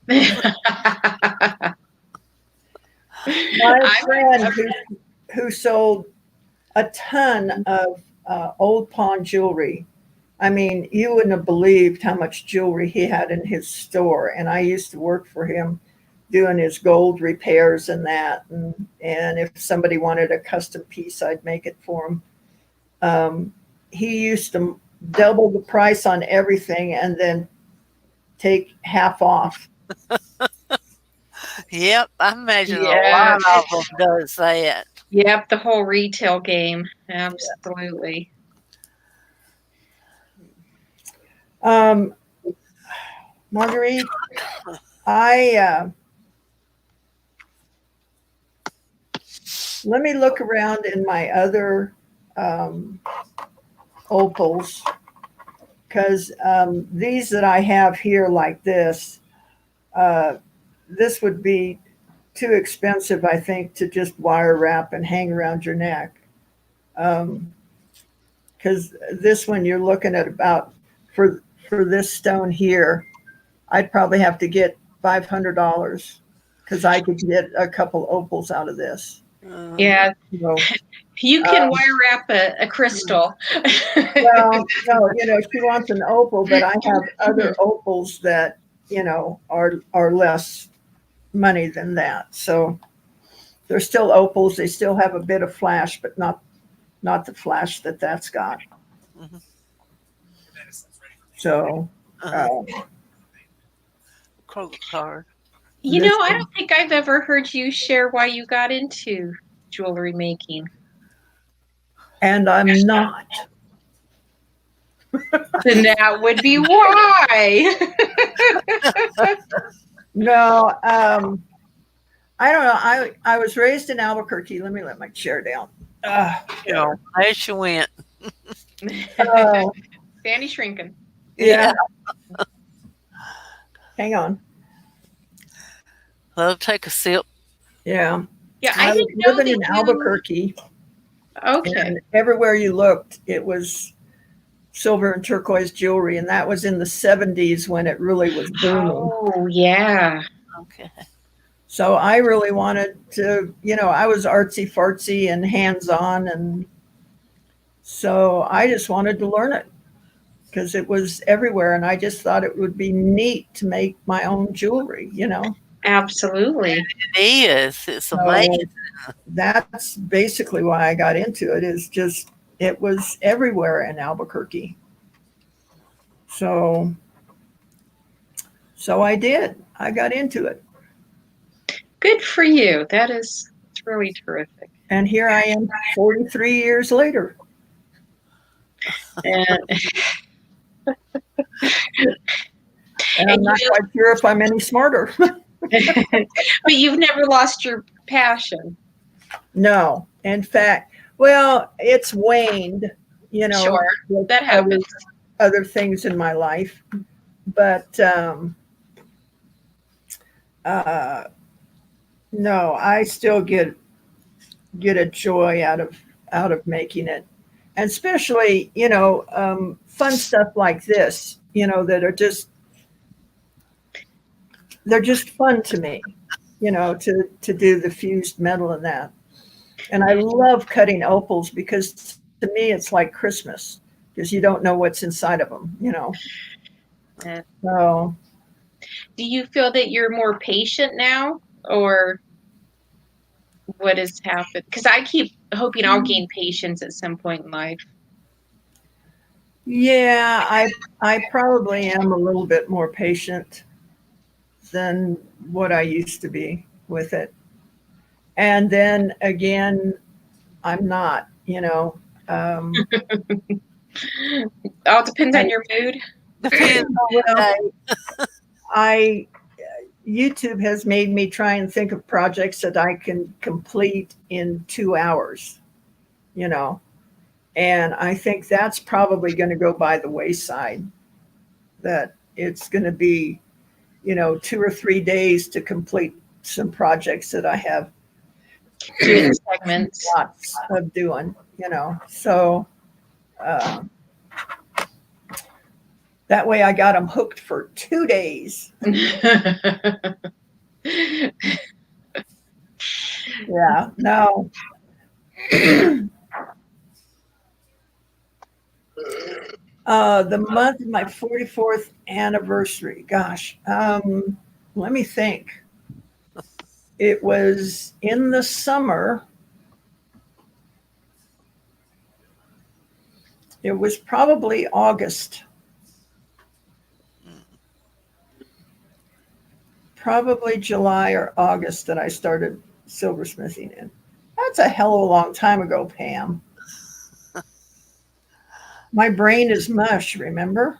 My friend who sold a ton of old pawn jewelry. I mean, you wouldn't have believed how much jewelry he had in his store. And I used to work for him doing his gold repairs and that. And if somebody wanted a custom piece, I'd make it for him. He used to double the price on everything and then take half off. Yep, I imagine a lot of them does that. Yep, the whole retail game. Absolutely. Marguerite, let me look around in my other opals, because these that I have here like this would be too expensive, I think, to just wire wrap and hang around your neck. Because this one you're looking at about, for this stone here, I'd probably have to get $500 because I could get a couple opals out of this. Yeah. So, you can wire wrap a crystal. well, no, you know, she wants an opal, but I have other opals that, you know, are less money than that. So they're still opals. They still have a bit of flash, but not the flash that's got. Mm-hmm. So Kroger card. You know, I don't think I've ever heard you share why you got into jewelry making. And I'm not. Then that would be why. No, I don't know. I was raised in Albuquerque. Let me let my chair down. Yeah, there she went. Sandy shrinking. Yeah. Hang on. Love to take a sip. Yeah. Yeah, I I was didn't know living that in you. Albuquerque, Okay. and everywhere you looked, it was silver and turquoise jewelry, and that was in the 70s when it really was booming. Oh, yeah. Okay. So I really wanted to, I was artsy fartsy and hands on, and so I just wanted to learn it because it was everywhere, and I just thought it would be neat to make my own jewelry. Absolutely. It is. It's So amazing. that's basically why I got into it. Is just it was everywhere in Albuquerque. So I did. I got into it, Good for you. It's really terrific. and here I am, 43 years later. And, And I'm and not quite sure if I'm any smarter. but you've never lost your passion. No, in fact, well, it's waned, Sure, with that happens. other things in my life, but uh, no, I still get a joy out of making it, and especially fun stuff like this, that are they're just fun to me, to do the fused metal and that. And I love cutting opals because to me it's like Christmas because you don't know what's inside of them. Uh, So Do you feel that you're more patient now, or what has happened? Because I keep hoping I'll gain patience at some point in life. yeah, I probably am a little bit more patient than what I used to be with it. And then again, I'm not. Um, All depends I, on your mood. Depends on the well, day. I YouTube has made me try and think of projects that I can complete in 2 hours, you know, and I think that's probably going to go by the wayside. That it's going to be, 2 or 3 days to complete some projects that I have Doing segments. lots of doing. So uh, that way I got them hooked for 2 days. Yeah, no. The month of my 44th anniversary. Gosh, let me think. It was in the summer. It was probably August. Probably July or August that I started silversmithing in. That's a hell of a long time ago, Pam. My brain is mush, remember?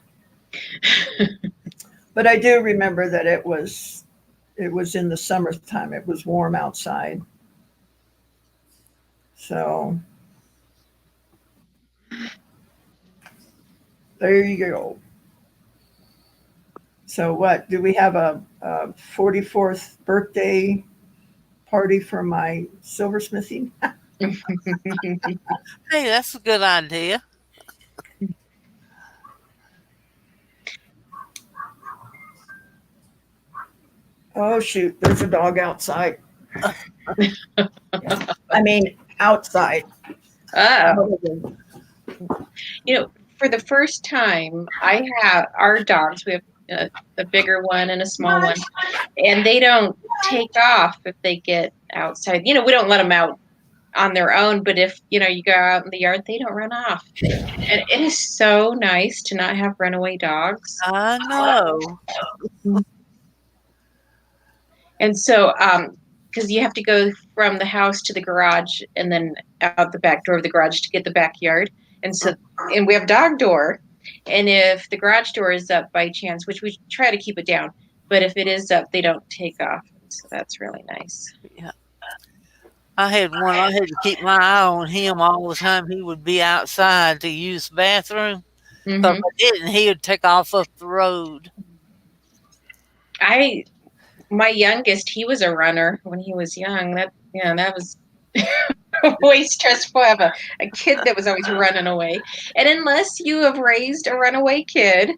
But I do remember that it was in the summertime. It was warm outside. So there you go. So what? Do we have a 44th birthday party for my silversmithing? Hey, that's a good idea. Oh shoot, there's a dog outside. I mean outside. Oh, for the first time, I have our dogs. We have a bigger one and a small one, and they don't take off if they get outside. We don't let them out on their own, but if you go out in the yard, they don't run off. And it is so nice to not have runaway dogs. I know. And so, because you have to go from the house to the garage and then out the back door of the garage to get the backyard. And we have dog door. And if the garage door is up by chance, which we try to keep it down, but if it is up, they don't take off. So that's really nice. Yeah. I had to keep my eye on him all the time. He would be outside to use the bathroom. But if Hmm. I didn't, he would take off up the road. I my youngest, he was a runner when he was young. That was always stressful. I have a kid that was always running away. And unless you have raised a runaway kid,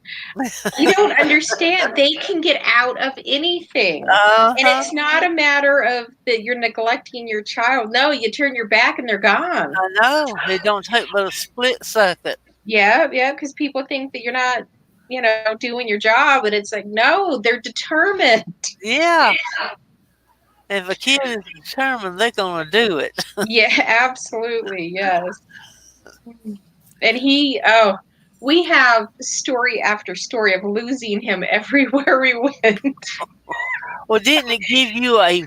you don't understand. They can get out of anything. And it's not a matter of that you're neglecting your child. No, you turn your back and they're gone. I know. It don't take but a split second. Yeah, because people think that you're not, doing your job. And it's like, no, they're determined. Yeah. If a kid is determined, they're going to do it. Yeah, absolutely. Yes. And we have story after story of losing him everywhere we went. Well, didn't it give you a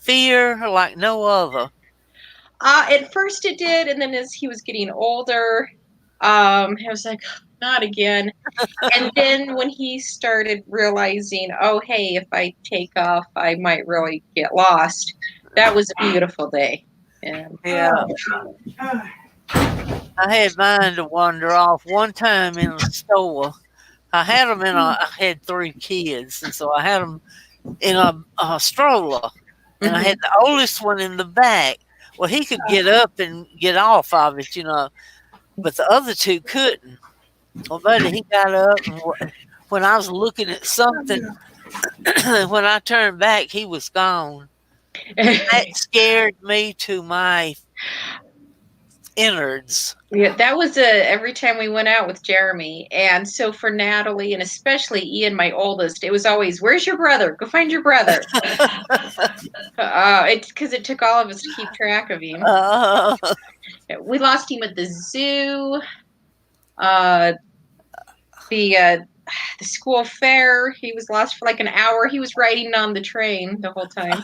fear like no other? At first it did, and then as he was getting older, I was like, not again. And then when he started realizing, oh, hey, if I take off, I might really get lost. That was a beautiful day. And, Yeah. I had mine to wander off one time in a store. I had them I had 3 kids, and so I had them in a stroller, and I had the oldest one in the back. Well, he could get up and get off of it, but the other 2 couldn't. Well, buddy, he got up, and when I was looking at something, when I turned back, he was gone. That scared me to my innards. Yeah, that was every time we went out with Jeremy. And so for Natalie and especially Ian, my oldest, it was always, where's your brother? Go find your brother. It's because it took all of us to keep track of him. We lost him at the zoo, the school fair. He was lost for like an hour. He was riding on the train the whole time.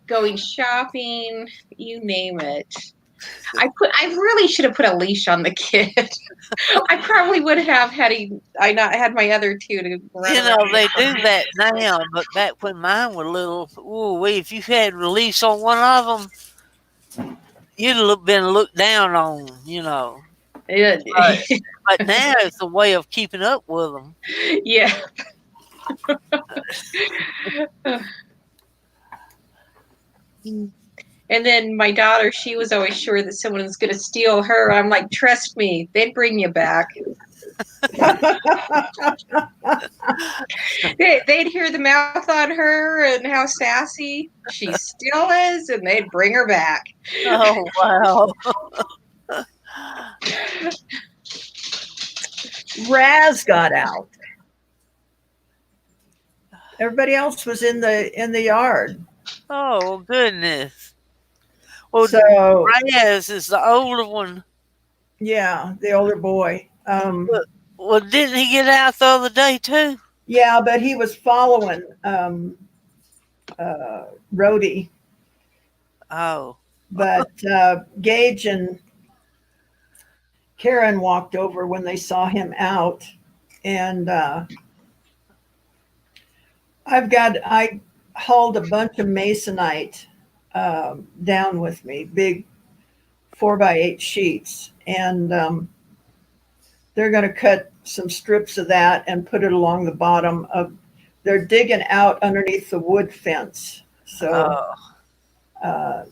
Going shopping, you name it. I really should have put a leash on the kid. I probably would have had I not had my other 2 to run around. They do that now, but back when mine were little, if you had a leash on one of them, you'd have been looked down on, Yeah. But now it's a way of keeping up with them. Yeah. And then my daughter, she was always sure that someone was going to steal her. I'm like, trust me, they'd bring you back. They'd hear the mouth on her and how sassy she still is, and they'd bring her back. Oh, wow. Raz got out. Everybody else was in the yard. Oh, goodness. Well, So Raz is the older one. Yeah, the older boy. Well, didn't he get out the other day too? Yeah, but he was following Rhodey. Oh. But Gage and Karen walked over when they saw him out, and I hauled a bunch of masonite down with me, big 4x8 sheets, and they're going to cut some strips of that and put it along the bottom of. They're digging out underneath the wood fence, so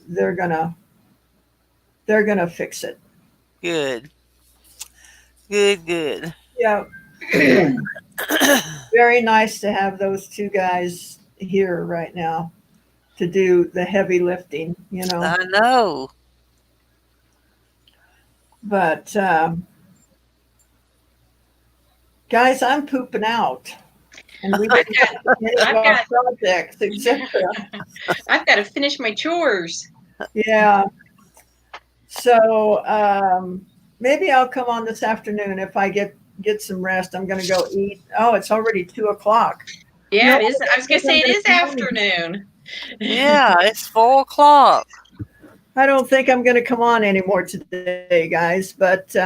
they're gonna fix it. Good. Good. Yeah. Very nice to have those 2 guys here right now to do the heavy lifting, I know. But guys, I'm pooping out. And we didn't get projects, etc. I've got to finish my chores. Yeah. So maybe I'll come on this afternoon if I get some rest. I'm going to go eat. Oh, it's already 2:00. Yeah, it is. I was going to say it is afternoon. Yeah, it's 4:00. I don't think I'm going to come on anymore today, guys, but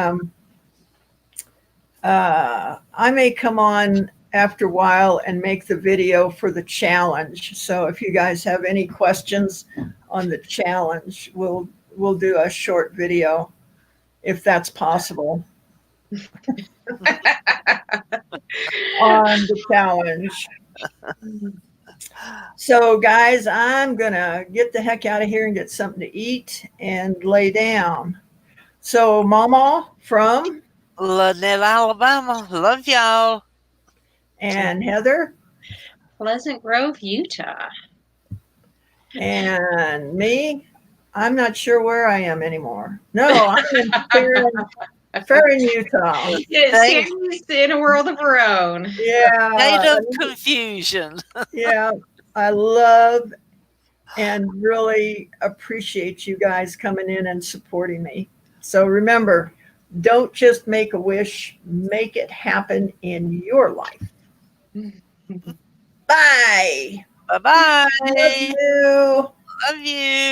I may come on after a while and make the video for the challenge. So if you guys have any questions on the challenge, we'll do a short video if that's possible. on the challenge. So, guys, I'm going to get the heck out of here and get something to eat and lay down. So, MawMaw from Lynette, Alabama. Love y'all. and Heather Pleasant Grove, Utah. and me. I'm not sure where I am anymore. No, I'm in Farron, Utah. Sammy's in a world of her own. Yeah, State of confusion. yeah. I love and really appreciate you guys coming in and supporting me. So remember, don't just make a wish, make it happen in your life. Bye. Bye-bye. Love you. Love you.